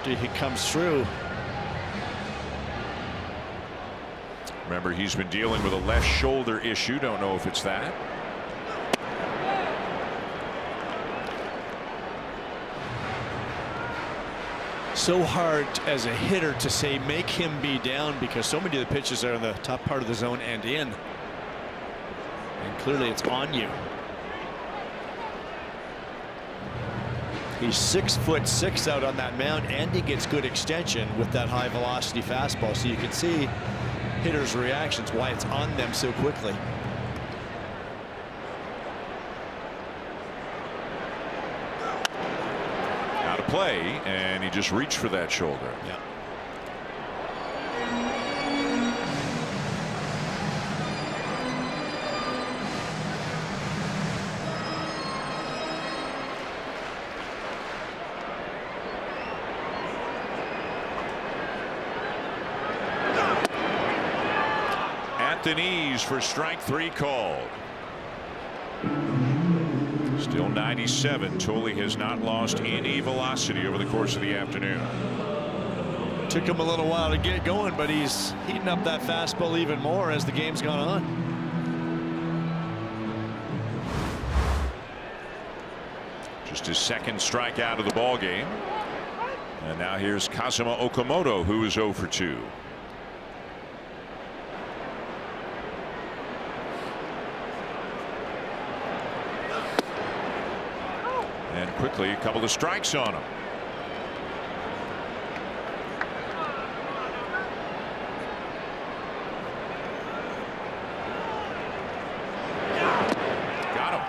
After he comes through. Remember, he's been dealing with a left shoulder issue. Don't know if it's that. So hard as a hitter to say make him be down, because so many of the pitches are in the top part of the zone and in. And clearly it's on you. He's 6'6" out on that mound, and he gets good extension with that high velocity fastball. So you can see hitters' reactions, why it's on them so quickly. Out of play, and he just reached for that shoulder. Yeah. The knees for strike 3 called. Still 97. Tolle has not lost any velocity over the course of the afternoon. Took him a little while to get going, but he's heating up that fastball even more as the game's gone on. Just his second strikeout of the ball game. And now here's Kazuma Okamoto, who is 0 for 2. And quickly a couple of strikes on him. Got him.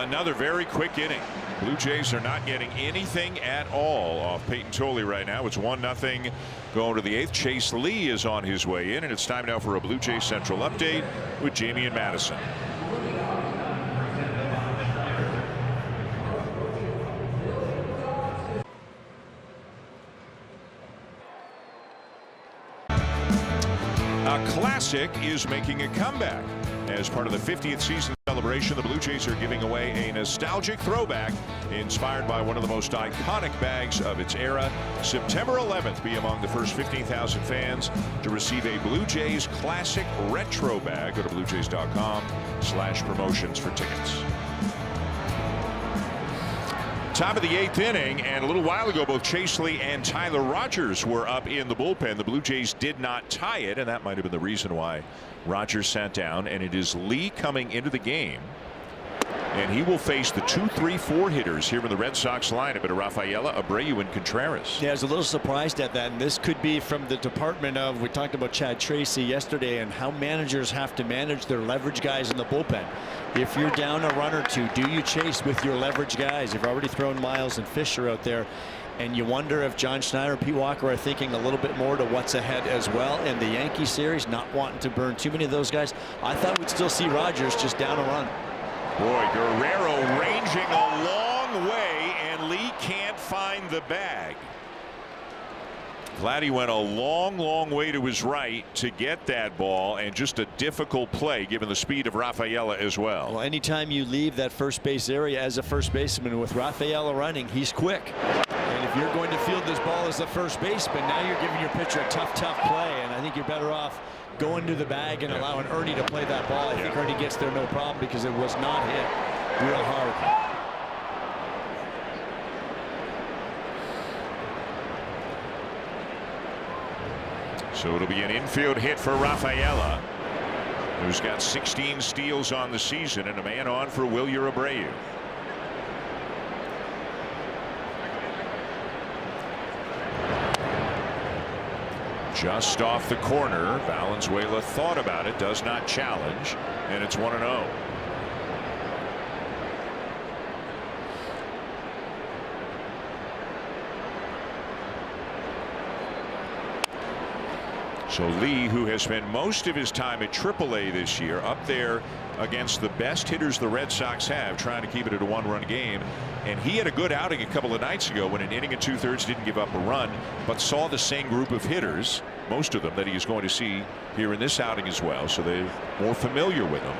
Another very quick inning. Blue Jays are not getting anything at all off Peyton Tolley right now. It's 1-0 going to the 8th. Chase Lee is on his way in, and it's time now for a Blue Jays Central update with Jamie and Madison. A classic is making a comeback. As part of the 50th season celebration, the Blue Jays are giving away a nostalgic throwback inspired by one of the most iconic bags of its era. September 11th, be among the first 15,000 fans to receive a Blue Jays Classic Retro bag. Go to bluejays.com/promotions for tickets. Top of the 8th inning, and a little while ago both Chase Lee and Tyler Rogers were up in the bullpen. The Blue Jays did not tie it, and that might have been the reason why Rogers sat down. And it is Lee coming into the game, and he will face the 2, 3, 4 hitters here in the Red Sox lineup at Rafaela, Abreu, and Contreras. Yeah, I was a little surprised at that, and this could be from the department of, we talked about Chad Tracy yesterday and how managers have to manage their leverage guys in the bullpen. If you're down a run or two, do you chase with your leverage guys? You've already thrown Miles and Fisher out there, and you wonder if John Schneider and Pete Walker are thinking a little bit more to what's ahead as well in the Yankee series, not wanting to burn too many of those guys. I thought we'd still see Rogers just down a run. Boy, Guerrero ranging a long way, and Lee can't find the bag. Vladdy went a long way to his right to get that ball, and just a difficult play given the speed of Rafaela as well. Well, anytime you leave that first base area as a first baseman with Rafaela running, he's quick. And if you're going to field this ball as a first baseman, now you're giving your pitcher a tough play, and I think you're better off going to the bag and allowing Ernie to play that ball. I think Ernie gets there no problem because it was not hit real hard. So it'll be an infield hit for Rafaela, who's got 16 steals on the season, and a man on for Wilyer Abreu. Just off the corner. Valenzuela thought about it, does not challenge, and it's 1-0. So Lee, who has spent most of his time at AAA this year, up there against the best hitters the Red Sox have, trying to keep it at a 1-run game. And he had a good outing a couple of nights ago when an inning and 2/3 didn't give up a run, but saw the same group of hitters, most of them, that he is going to see here in this outing as well. So they're more familiar with him.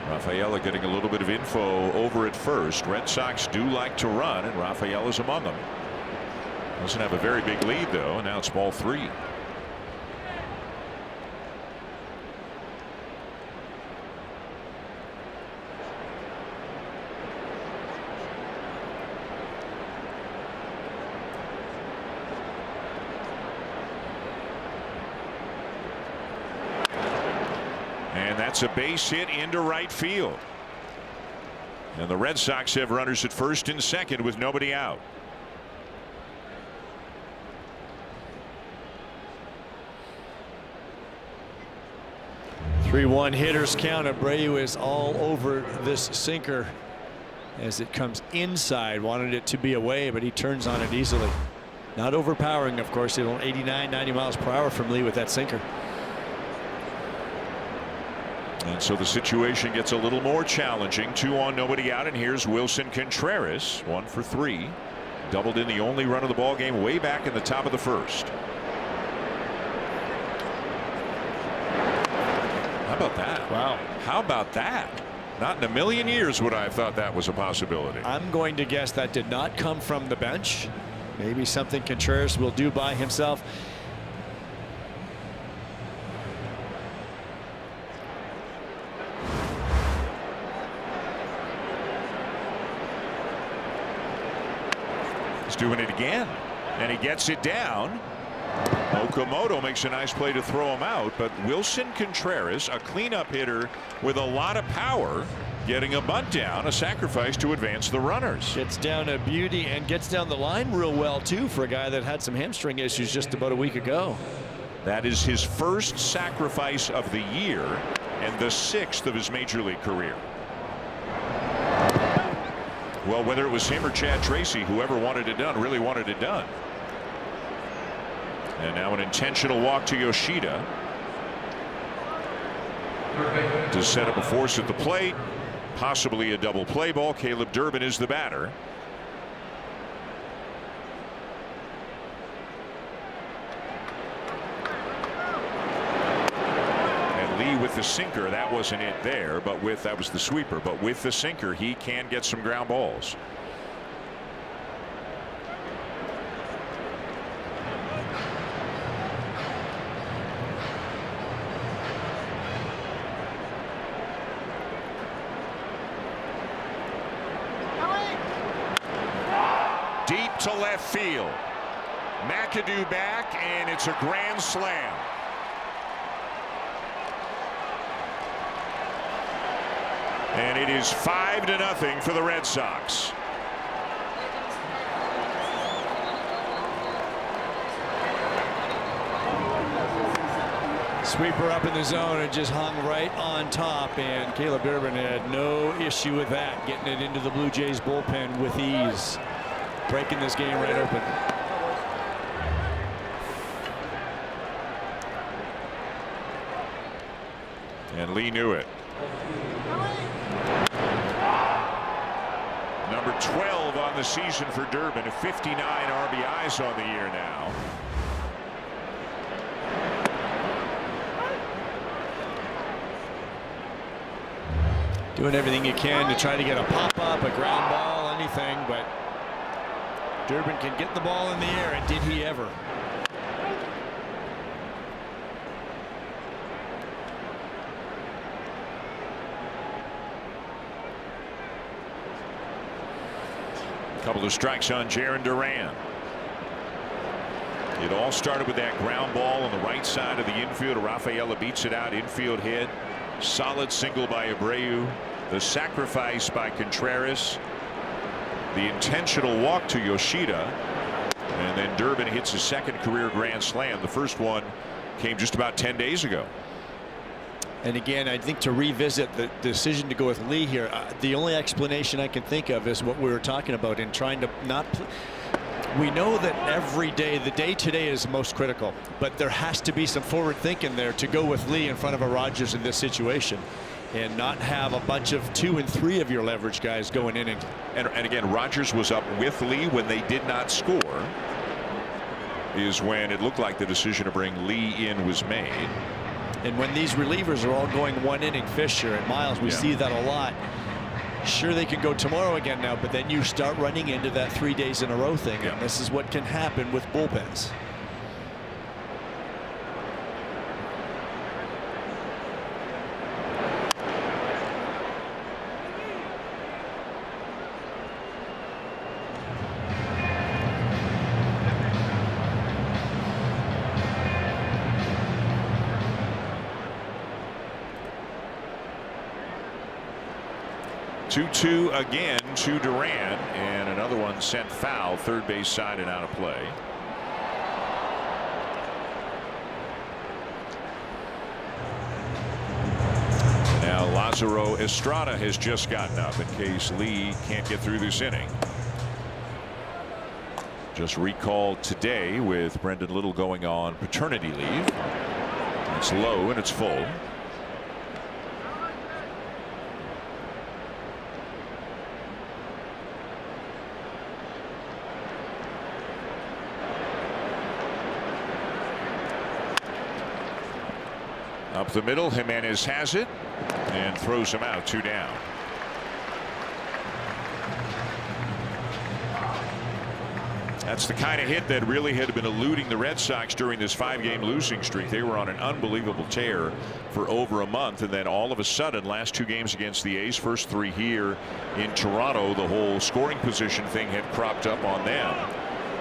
Rafaela getting a little bit of info over at first. Red Sox do like to run, and Rafaela's among them. Doesn't have a very big lead, though, and now it's ball 3. And that's a base hit into right field. And the Red Sox have runners at first and second with nobody out. Three-one hitters count. Abreu is all over this sinker as it comes inside. Wanted it to be away, but he turns on it easily. Not overpowering, of course. 89, 90 miles per hour from Lee with that sinker. And so the situation gets a little more challenging. 2 on, nobody out, and here's Wilson Contreras, 1 for 3. Doubled in the only run of the ball game way back in the top of the first. How about that? Wow. How about that? Not in a million years would I have thought that was a possibility. I'm going to guess that did not come from the bench. Maybe something Contreras will do by himself. He's doing it again, and he gets it down. Okamoto makes a nice play to throw him out, but Wilson Contreras, a cleanup hitter with a lot of power, getting a bunt down, a sacrifice to advance the runners. Gets down a beauty and gets down the line real well too for a guy that had some hamstring issues just about a week ago. That is his first sacrifice of the year and the 6th of his major league career. Well, whether it was him or Chad Tracy, whoever wanted it done really wanted it done. And now an intentional walk to Yoshida to set up a force at the plate, possibly a double play ball. Caleb Durbin is the batter. With the sinker, that wasn't it there, but that was the sweeper, but with the sinker he can get some ground balls. Deep to left field. McAdoo back, and it's a grand slam. And it is 5-0 for the Red Sox. Sweeper up in the zone and just hung right on top, and Caleb Durbin had no issue with that, getting it into the Blue Jays bullpen with ease, breaking this game right open. And Lee knew it. Number 12 on the season for Durbin, 59 RBIs on the year now. Doing everything you can to try to get a pop-up, a ground ball, anything, but Durbin can get the ball in the air, and did he ever. Couple of strikes on Jarren Duran. It all started with that ground ball on the right side of the infield. Rafaela beats it out, infield hit. Solid single by Abreu. The sacrifice by Contreras. The intentional walk to Yoshida. And then Durbin hits his second career grand slam. The first one came just about 10 days ago. And again, I think to revisit the decision to go with Lee here, the only explanation I can think of is what we were talking about in trying to not. We know that every day, the day today is most critical, but there has to be some forward thinking there to go with Lee in front of a Rogers in this situation and not have a bunch of 2 and 3 of your leverage guys going in. And again, Rogers was up with Lee when they did not score, is when it looked like the decision to bring Lee in was made. And when these relievers are all going 1 inning, Fisher and Miles, we see that a lot. Sure, they can go tomorrow again now, but then you start running into that 3 days in a row thing. And this is what can happen with bullpens. 2-2 again to Duran, and another one sent foul, third base side and out of play. Now Lazaro Estrada has just gotten up in case Lee can't get through this inning. Just recalled today with Brendan Little going on paternity leave. It's low and it's full. Up the middle, Jimenez has it and throws him out, 2 down. That's the kind of hit that really had been eluding the Red Sox during this 5-game losing streak. They were on an unbelievable tear for over a month, and then all of a sudden, last 2 games against the A's, first 3 here in Toronto, the whole scoring position thing had cropped up on them,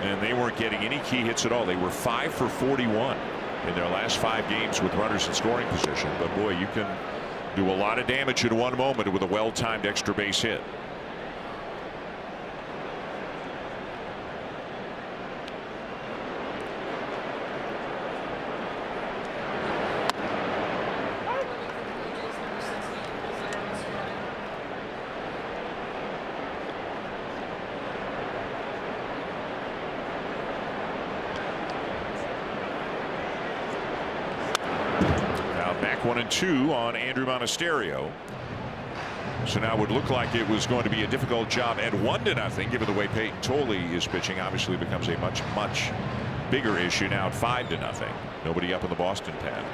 and they weren't getting any key hits at all. They were 5 for 41 in their last 5 games with runners in scoring position. But boy, you can do a lot of damage in one moment with a well-timed extra base hit. back 1-2 on Andrew Monasterio. So now it would look like it was going to be a difficult job at 1-0, given the way Peyton Tolle is pitching. Obviously becomes a much bigger issue now at 5-0. Nobody up in the Boston pen.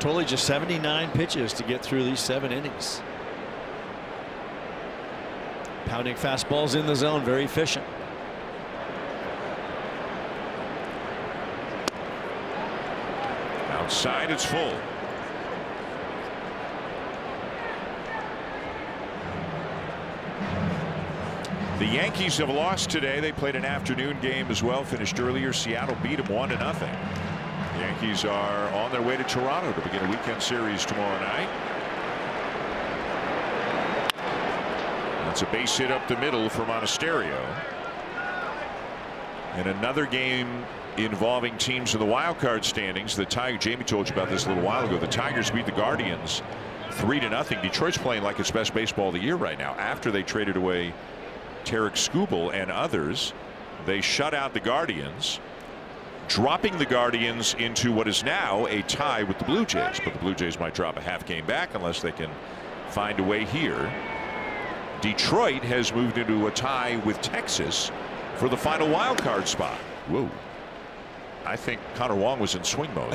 Tolle just 79 pitches to get through these 7 innings. Pounding fastballs in the zone, very efficient. Outside, it's full. The Yankees have lost today. They played an afternoon game as well, finished earlier. Seattle beat them 1-0. The Yankees are on their way to Toronto to begin a weekend series tomorrow night. That's a base hit up the middle for Monasterio. And another game involving teams in the wild card standings. The Tigers, Jamie told you about this a little while ago. The Tigers beat the Guardians 3-0. Detroit's playing like its best baseball of the year right now. After they traded away Tarek Skubal and others, they shut out the Guardians, dropping the Guardians into what is now a tie with the Blue Jays. But the Blue Jays might drop a half game back unless they can find a way here. Detroit has moved into a tie with Texas for the final wild card spot. Whoa. I think Connor Wong was in swing mode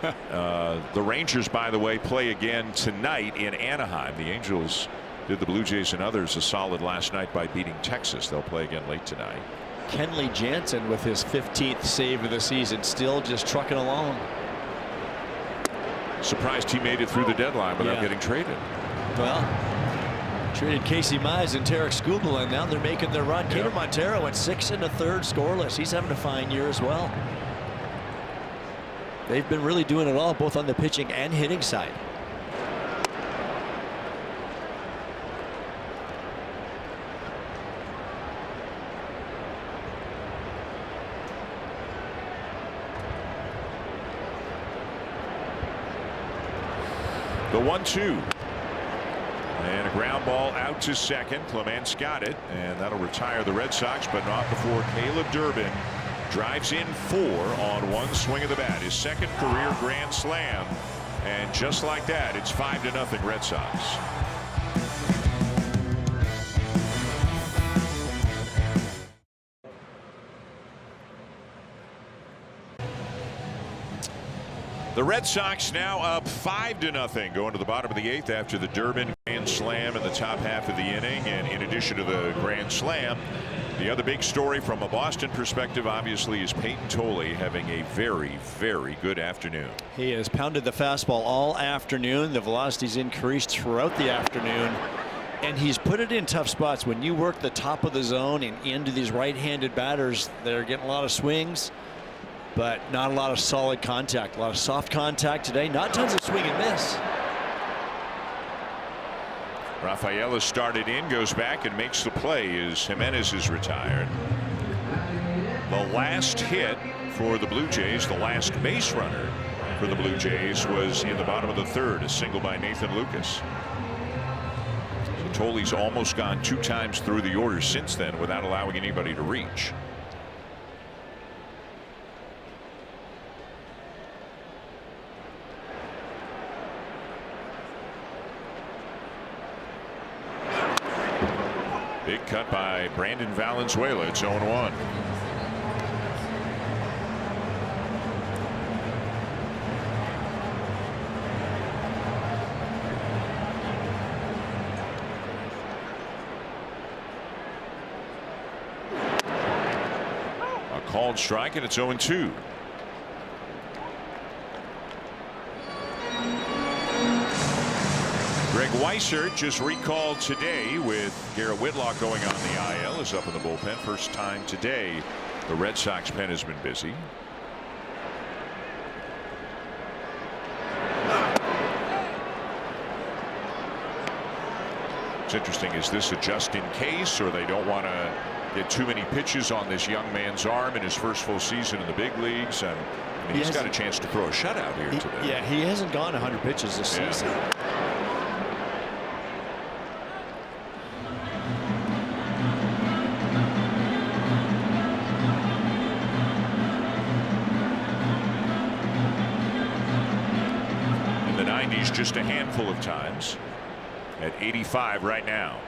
there. The Rangers, by the way, play again tonight in Anaheim. The Angels did the Blue Jays and others a solid last night by beating Texas. They'll play again late tonight. Kenley Jansen with his 15th save of the season, still just trucking along. Surprised he made it through the deadline without getting traded. Well, traded Casey Mize and Tarek Skubal, and now they're making their run. Kader Montero went 6 1/3 scoreless. He's having a fine year as well. They've been really doing it all, both on the pitching and hitting side. The 1-2. And a ground ball out to second. Clements got it, and that'll retire the Red Sox, but not before Caleb Durbin drives in 4 on one swing of the bat. His second career grand slam. And just like that, it's 5-0 Red Sox. The Red Sox now up 5-0 going to the bottom of the 8th after the Durbin grand slam in the top half of the inning. And in addition to the grand slam, the other big story from a Boston perspective obviously is Peyton Tolle having a very good afternoon. He has pounded the fastball all afternoon. The velocity's increased throughout the afternoon, and he's put it in tough spots. When you work the top of the zone and into these right-handed batters, they're getting a lot of swings, but not a lot of solid contact. A lot of soft contact today, not tons of swing and miss. Rafaela started in, goes back and makes the play as Jimenez is retired. The last hit for the Blue Jays, the last base runner for the Blue Jays, was in the bottom of the 3rd, a single by Nathan Lucas. So Tolle's almost gone 2 times through the order since then without allowing anybody to reach. Big cut by Brandon Valenzuela. It's 0-1. A called strike, and it's 0-2. Greg Weissert just recalled today with Garrett Whitlock going on the IL, is up in the bullpen. First time today the Red Sox pen has been busy. It's interesting, is this a just in case, or they don't want to get too many pitches on this young man's arm in his first full season in the big leagues? And I mean, he's got a chance to throw a shutout here today. Yeah, he hasn't gone 100 pitches this season. 90s just a handful of times. At 85 right now.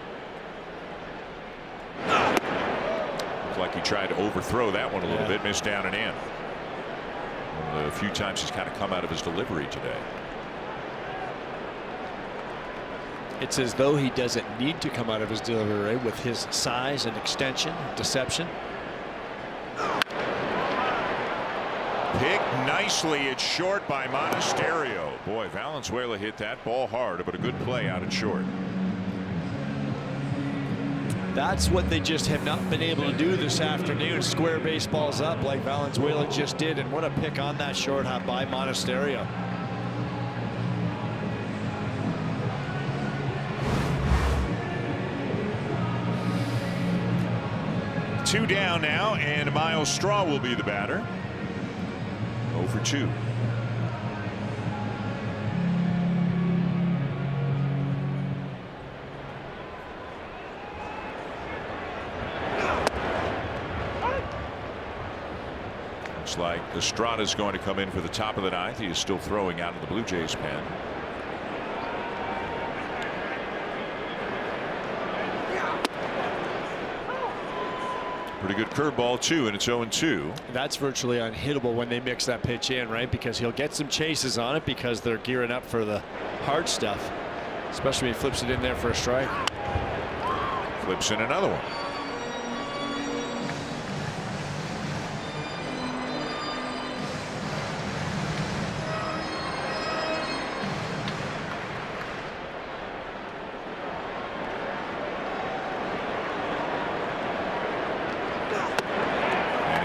Looked like he tried to overthrow that one a little bit, missed down and in. One of the few times he's kind of come out of his delivery today. It's as though he doesn't need to come out of his delivery with his size and extension, deception. Picked nicely. It's short by Monasterio. Boy, Valenzuela hit that ball hard, but a good play out at short. That's what they just have not been able to do this afternoon. Square baseballs up like Valenzuela just did, and what a pick on that short hop by Monasterio. Two down now, and Miles Straw will be the batter. 0 for 2. Looks like Estrada's going to come in for the top of the ninth. He is still throwing out of the Blue Jays pen. Pretty good curveball too, and it's 0-2. That's virtually unhittable when they mix that pitch in, right? Because he'll get some chases on it because they're gearing up for the hard stuff, especially when he flips it in there for a strike. Flips in another one.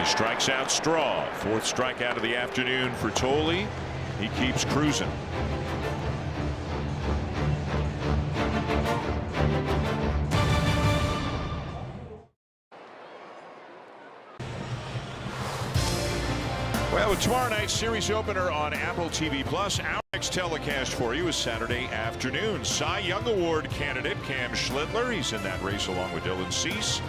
Strikes out Straw. 4th strikeout of the afternoon for Tolley. He keeps cruising. Well, with tomorrow night's series opener on Apple TV Plus, our next telecast for you is Saturday afternoon. Cy Young Award candidate Cam Schlittler, he's in that race along with Dylan Cease,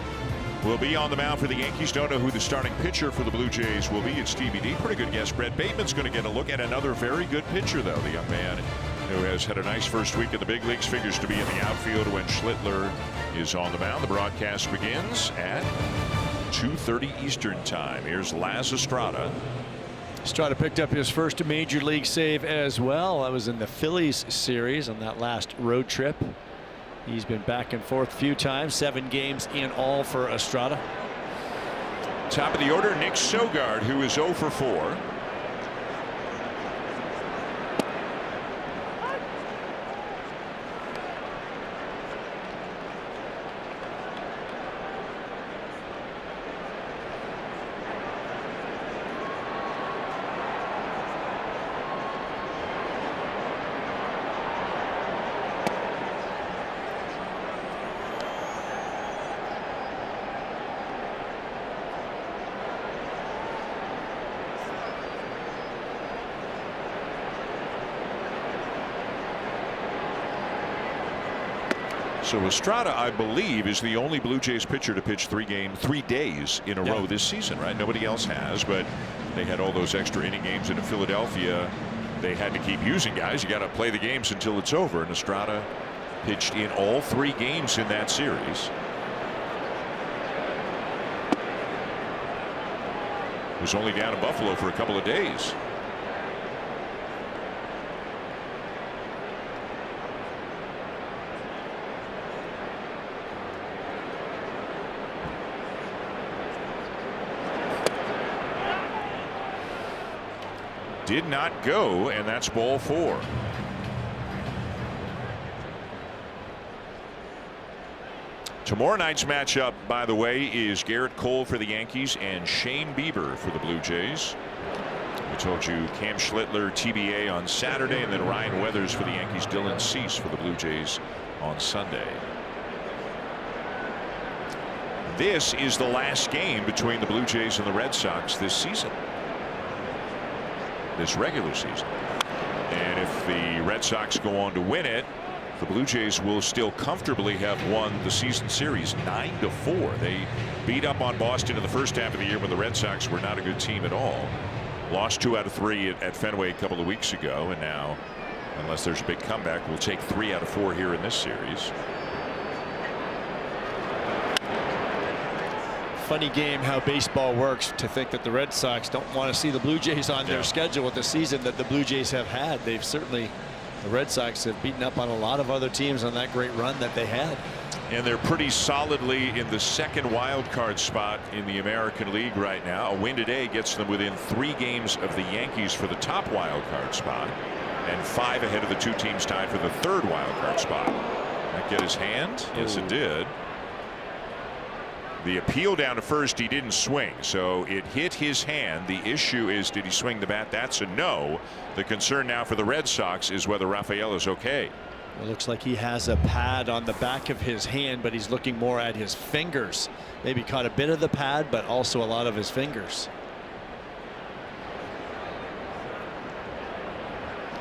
will be on the mound for the Yankees. Don't know who the starting pitcher for the Blue Jays will be. It's TBD. Pretty good guess. Brett Bateman's going to get a look at another very good pitcher, though. The young man who has had a nice first week in the big leagues figures to be in the outfield when Schlittler is on the mound. The broadcast begins at 2:30 Eastern time. Here's Laz Estrada. Estrada picked up his first major league save as well. That was in the Phillies series on that last road trip. He's been back and forth a few times. 7 games in all for Estrada. Top of the order, Nick Sogard, who is 0 for 4. So Estrada, I believe, is the only Blue Jays pitcher to pitch 3 days in a row this season, right? Nobody else has, but they had all those extra inning games in Philadelphia. They had to keep using guys. You got to play the games until it's over, and Estrada pitched in all 3 games in that series. Was only down in Buffalo for a couple of days. Did not go, and that's ball 4. Tomorrow night's matchup, by the way, is Garrett Cole for the Yankees and Shane Bieber for the Blue Jays. We told you Cam Schlittler TBA on Saturday, and then Ryan Weathers for the Yankees, Dylan Cease for the Blue Jays on Sunday. This is the last game between the Blue Jays and the Red Sox this season. This regular season. And if the Red Sox go on to win it, the Blue Jays will still comfortably have won the season series 9-4. They beat up on Boston in the first half of the year when the Red Sox were not a good team at all. Lost 2 out of 3 at Fenway a couple of weeks ago, and now Unless there's a big comeback, we'll take 3 out of 4 here in this series. Funny game how baseball works, to think that the Red Sox don't want to see the Blue Jays on their schedule with the season that the Blue Jays have had. They've certainly, the Red Sox have beaten up on a lot of other teams on that great run that they had. And they're pretty solidly in the second wild card spot in the American League right now. A win today gets them within 3 games of the Yankees for the top wild card spot, and 5 ahead of the 2 teams tied for the 3rd wild card spot. That get his hand? Yes, it did. The appeal down to first, he didn't swing, so it hit his hand. The issue is, did he swing the bat? That's a no. The concern now for the Red Sox is whether Rafael is okay. It looks like he has a pad on the back of his hand, but he's looking more at his fingers. Maybe caught a bit of the pad, but also a lot of his fingers.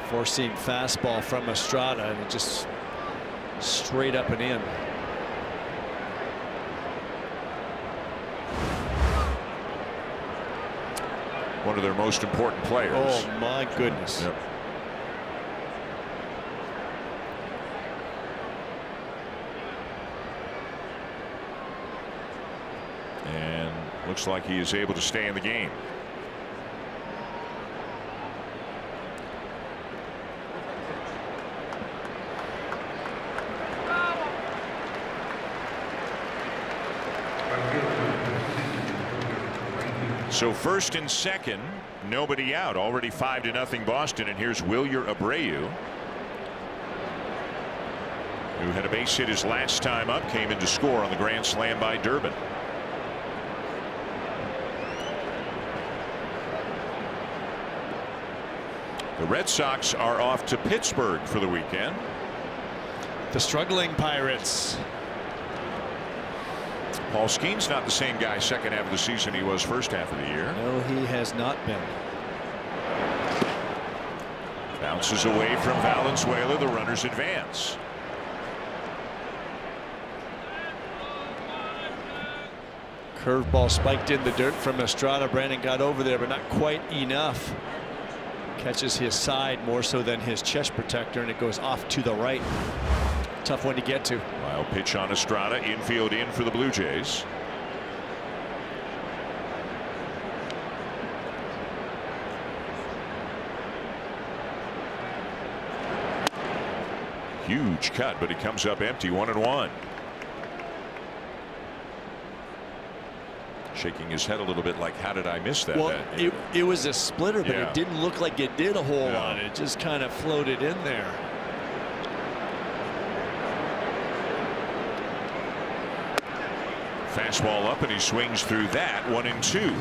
Four-seam fastball from Estrada, and it just straight up and in. One of their most important players. Oh my goodness. Yep. And looks like he is able to stay in the game. So first and second, nobody out. Already 5-0 Boston, and here's Wilyer Abreu, who had a base hit his last time up, came in to score on the grand slam by Durbin. The Red Sox are off to Pittsburgh for the weekend. The struggling Pirates. Paul Skeen's not the same guy second half of the season he was first half of the year. No, he has not been. Bounces away from Valenzuela. The runners advance. Curveball spiked in the dirt from Estrada. Brandon got over there, but not quite enough. Catches his side more so than his chest protector, and it goes off to the right. Tough one to get to. Wild pitch on Estrada. Infield in for the Blue Jays. Huge cut, but he comes up empty. 1-1. Shaking his head a little bit like, how did I miss that? Well, it was a splitter, but Yeah. it didn't look like it did a whole lot. It just kind of floated in there. Fastball up, and he swings through that. 1-2.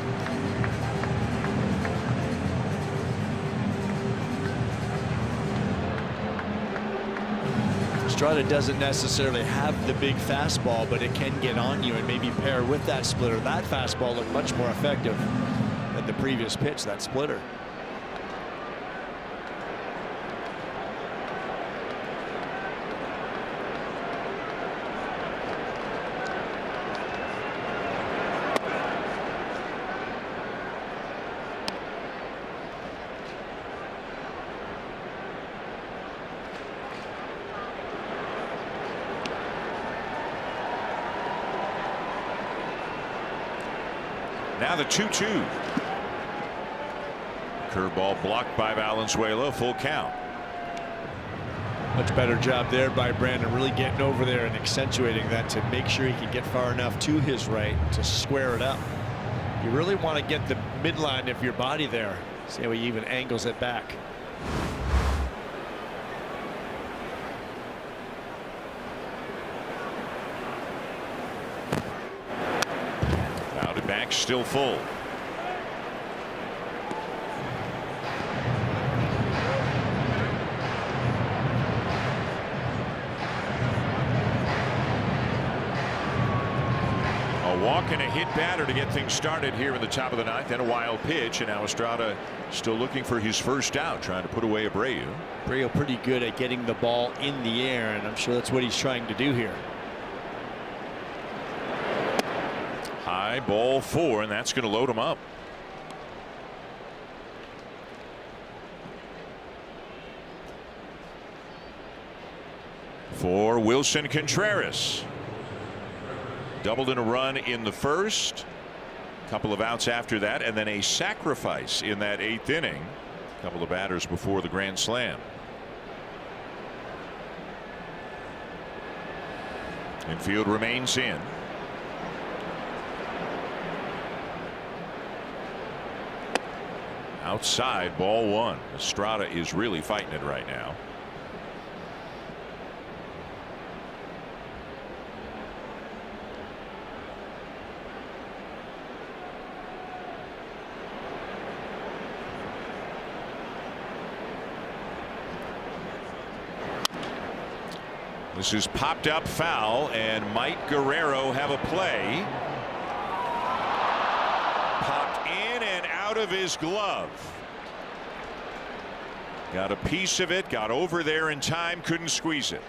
Estrada doesn't necessarily have the big fastball, but it can get on you and maybe pair with that splitter. That fastball looked much more effective than the previous pitch, that splitter. Now the 2-2. Curveball blocked by Valenzuela. Full count. Much better job there by Brandon, really getting over there and accentuating that to make sure he can get far enough to his right to square it up. You really want to get the midline of your body there. See how he even angles it back. Back still full. A walk and a hit batter to get things started here in the top of the ninth. Then a wild pitch, and now Estrada still looking for his first out, trying to put away Abreu. Abreu pretty good at getting the ball in the air, and I'm sure that's what he's trying to do here. High, ball 4, and that's going to load him up. for Wilson Contreras. Doubled in a run in the first. Couple of outs after that, and then a sacrifice in that 8th inning. A couple of batters before the grand slam. Infield remains in. Outside, ball 1. Estrada is really fighting it right now. This is popped up foul, and might Guerrero have a play? Popped in and out of his glove. Got a piece of it, got over there in time, couldn't squeeze it.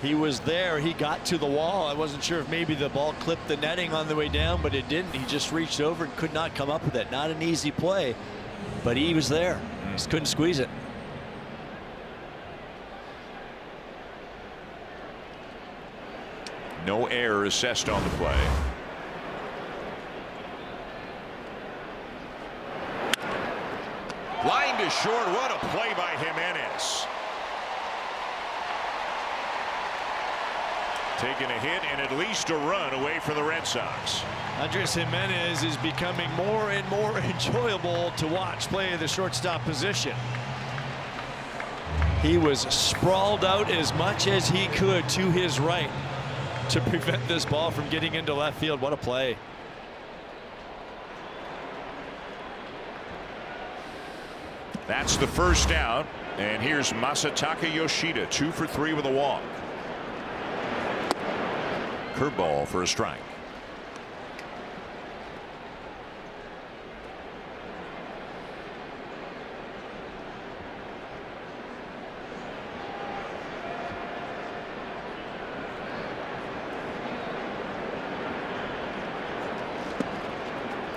He was there. He got to the wall. I wasn't sure if maybe the ball clipped the netting on the way down, but it didn't. He just reached over and could not come up with it. Not an easy play, but he was there. Just couldn't squeeze it. No error assessed on the play. Line to short. What a play by Jimenez. Taking a hit and at least a run away from the Red Sox. Andres Jimenez is becoming more and more enjoyable to watch play the shortstop position. He was sprawled out as much as he could to his right to prevent this ball from getting into left field. What a play. That's the first out, and here's Masataka Yoshida, 2 for 3 with a walk. Curveball for a strike.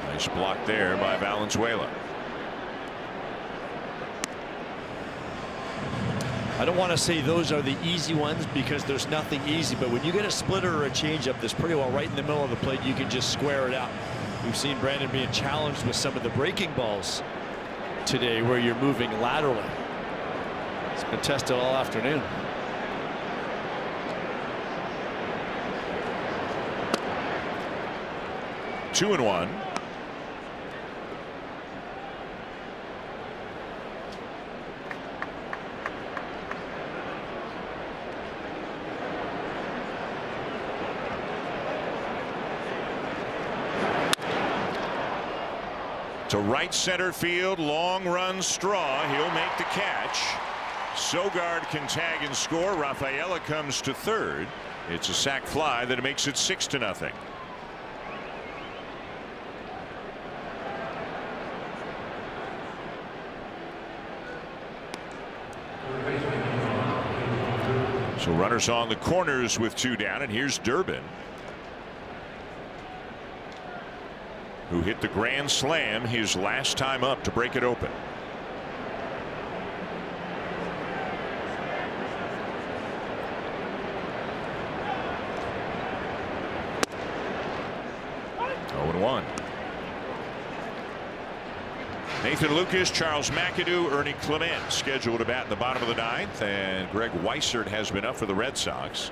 Nice block there by Valenzuela. I don't want to say those are the easy ones because there's nothing easy, but when you get a splitter or a changeup that's pretty well right in the middle of the plate, you can just square it out. We've seen Brandon being challenged with some of the breaking balls today where you're moving laterally. It's been tested all afternoon. Two and one. To right center field, long run Straw. He'll make the catch. Sogard can tag and score. Rafaela comes to third. It's a sac fly that makes it 6-0. So runners on the corners with 2 down, and here's Durbin, who hit the grand slam his last time up to break it open. Oh, 0-1. Nathan Lucas, Charles McAdoo, Ernie Clement scheduled to bat in the bottom of the 9th, and Greg Weissert has been up for the Red Sox.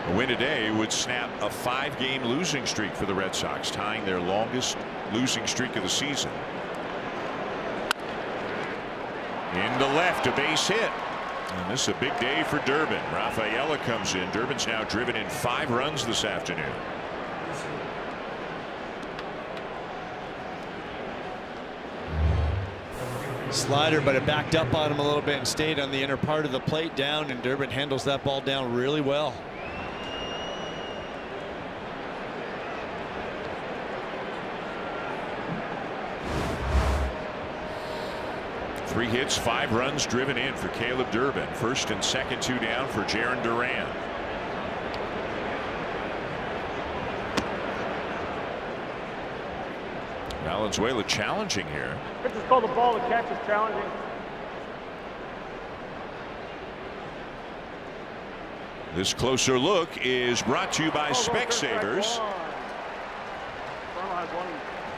A win today would snap a 5-game losing streak for the Red Sox, tying their longest losing streak of the season. Into left, a base hit. And this is a big day for Durbin. Rafaela comes in. Durbin's now driven in 5 runs this afternoon. Slider, but it backed up on him a little bit and stayed on the inner part of the plate down, and Durbin handles that ball down really well. 3 hits, 5 runs driven in for Caleb Durbin. First and second, 2 down for Jarren Duran. Valenzuela challenging here. Pitch is called the ball. The catch is challenging. This closer look is brought to you by Specsavers.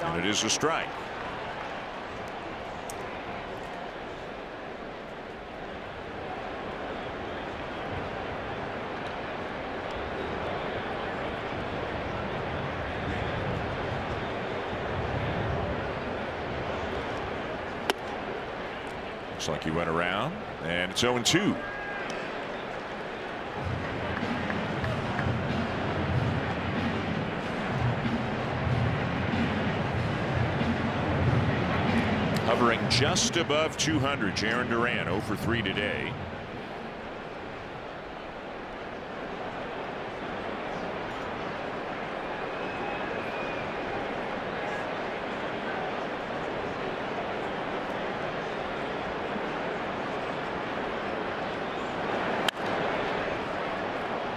And it is a strike. Looks like he went around, and it's 0-2. Hovering just above 200, Jarren Duran 0 for 3 today.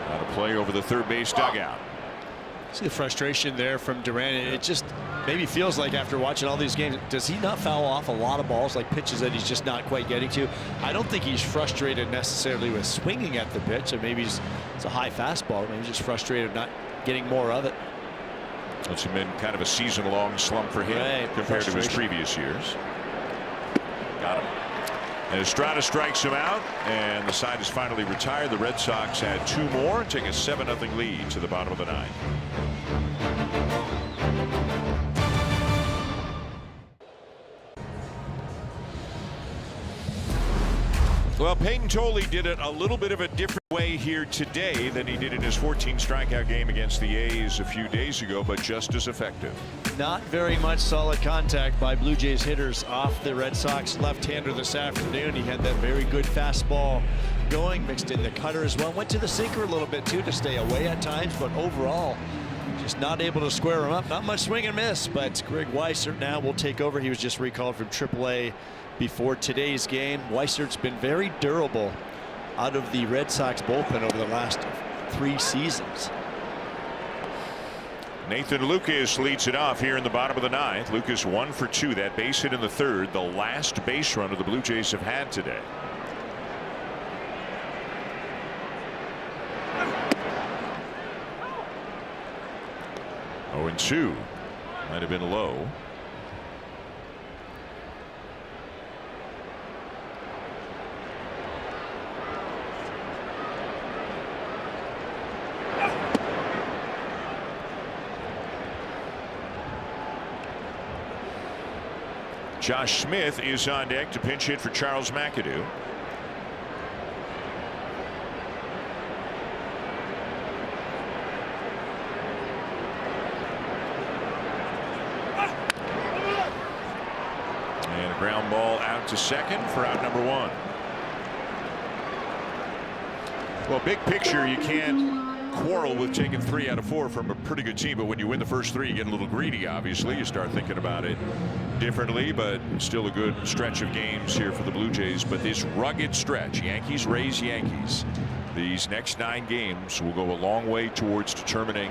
Got a play over the third base dugout. See the frustration there from Duran. It just maybe feels like after watching all these games, does he not foul off a lot of balls, like pitches that he's just not quite getting to? I don't think he's frustrated necessarily with swinging at the pitch, and maybe it's a high fastball. Maybe he's just frustrated not getting more of it. It's been kind of a season-long slump for him compared to his previous years. Got him. And Estrada strikes him out, and the side is finally retired. The Red Sox had 2 more and take a 7-0 lead to the bottom of the 9th. Well, Peyton Tolley did it a little bit of a different way here today than he did in his 14 strikeout game against the A's a few days ago, but just as effective. Not very much solid contact by Blue Jays hitters off the Red Sox left-hander this afternoon. He had that very good fastball going, mixed in the cutter as well. Went to the sinker a little bit too to stay away at times, but overall just not able to square him up. Not much swing and miss, but Greg Weissert now will take over. He was just recalled from AAA before today's game. Weissert's been very durable out of the Red Sox bullpen over the last 3 seasons. Nathan Lucas leads it off here in the bottom of the 9th. Lucas 1 for 2. That base hit in the 3rd, the last base runner the Blue Jays have had today. Oh, and 2 might have been low. Josh Smith is on deck to pinch hit for Charles McAdoo. And a ground ball out to second for out number 1. Well, big picture, you can't quarrel with taking 3 out of 4 from a pretty good team, but when you win the first 3, you get a little greedy. Obviously, you start thinking about it differently, but still a good stretch of games here for the Blue Jays. But this rugged stretch, Yankees, Rays, Yankees, these next 9 games will go a long way towards determining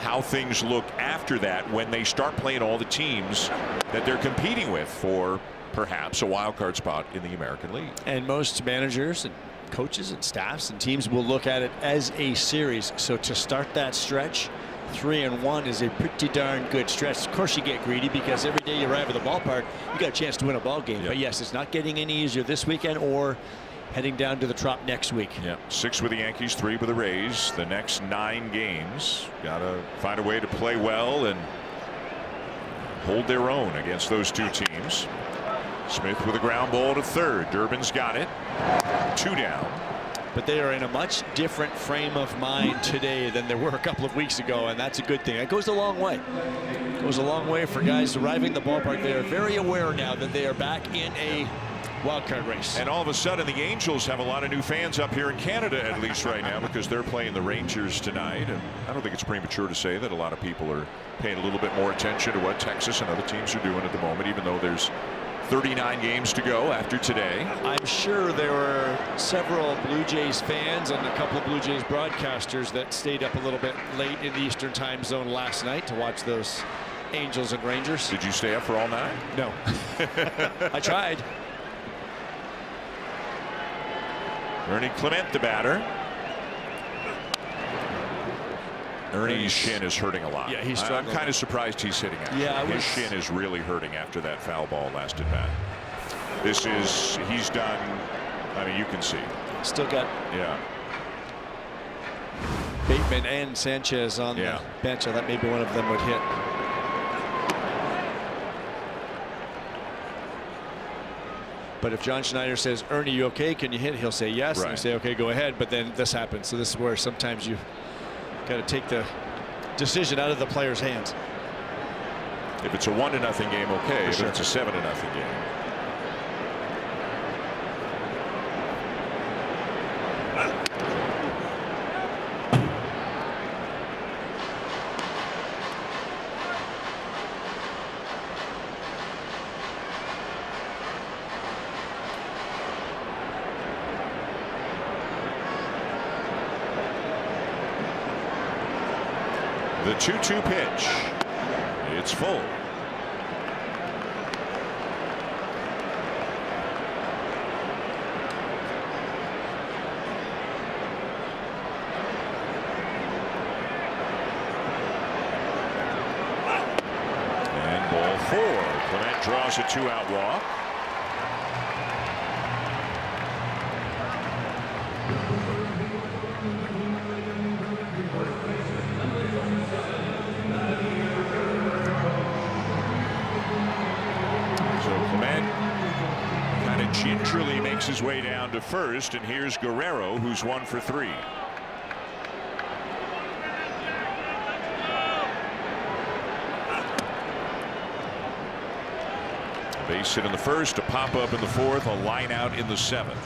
how things look after that when they start playing all the teams that they're competing with for perhaps a wild card spot in the American League. And most managers and coaches and staffs and teams will look at it as a series. So to start that stretch, 3-1 is a pretty darn good stretch. Of course, you get greedy because every day you arrive at the ballpark, you got a chance to win a ball game. But yes, it's not getting any easier this weekend or heading down to the Trop next week. 6 with the Yankees, 3 with the Rays. The next 9 games, gotta find a way to play well and hold their own against those 2 teams. Smith with a ground ball to third. Durbin's got it. 2 down. But they are in a much different frame of mind today than they were a couple of weeks ago, and that's a good thing. It goes a long way. It goes a long way for guys arriving at the ballpark. They are very aware now that they are back in a wild card race. And all of a sudden, the Angels have a lot of new fans up here in Canada, at least right now, because they're playing the Rangers tonight. And I don't think it's premature to say that a lot of people are paying a little bit more attention to what Texas and other teams are doing at the moment, even though there's 39 games to go after today. I'm sure there were several Blue Jays fans and a couple of Blue Jays broadcasters that stayed up a little bit late in the Eastern time zone last night to watch those Angels and Rangers. Did you stay up for all night? No. I tried. Ernie Clement, the batter. Ernie's shin is hurting a lot. Yeah, he's struggling. I'm kind of surprised he's hitting it. Yeah, his shin is really hurting after that foul ball last at bat. He's done. I mean, you can see. Still got. Yeah. Bateman and Sanchez on the bench. I thought maybe one of them would hit. But if John Schneider says, Ernie, you okay? Can you hit? He'll say yes. And you say, okay, go ahead. But then this happens. So this is where sometimes you got to take the decision out of the player's hands. If it's a 1-0 game, okay. If it's a 7-0 game. The 2-2 pitch. It's full. And ball 4. Clement draws a 2-out walk. Gingerly makes his way down to first, and here's Guerrero, who's 1 for 3. A base hit in the first, a pop up in the fourth, a line out in the seventh.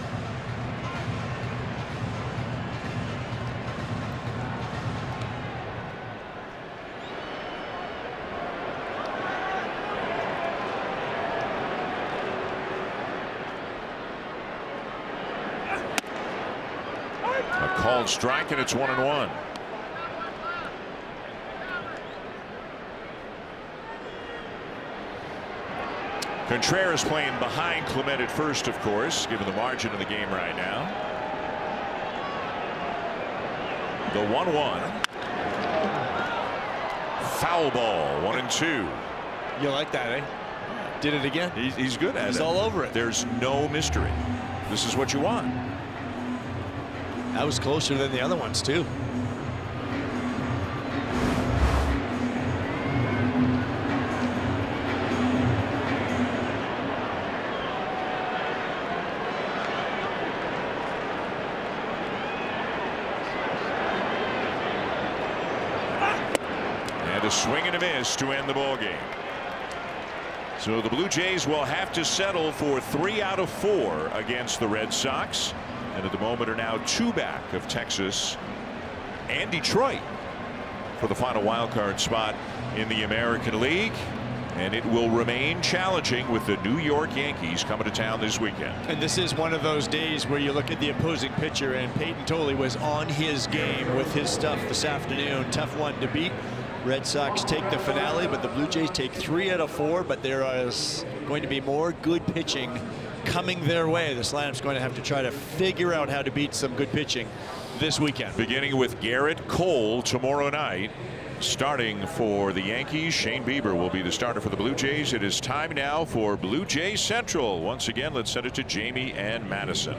Called strike, and it's 1-1. Contreras playing behind Clement at first, of course, given the margin of the game right now. The 1-1. Foul ball, 1-2. You like that, eh? Did it again. He's good at it. He's all over it. There's no mystery. This is what you want. That was closer than the other ones, too. And a swing and a miss to end the ball game. So the Blue Jays will have to settle for 3 out of 4 against the Red Sox. And at the moment are now 2 back of Texas and Detroit for the final wild card spot in the American League. And it will remain challenging with the New York Yankees coming to town this weekend. And this is one of those days where you look at the opposing pitcher, and Peyton Tolley was on his game with his stuff this afternoon. Tough one to beat. Red Sox take the finale, but the Blue Jays take 3 out of 4. But there is going to be more good pitching coming their way. The Slam's going to have to try to figure out how to beat some good pitching this weekend. Beginning with Garrett Cole tomorrow night. Starting for the Yankees, Shane Bieber will be the starter for the Blue Jays. It is time now for Blue Jays Central. Once again, let's send it to Jamie and Madison.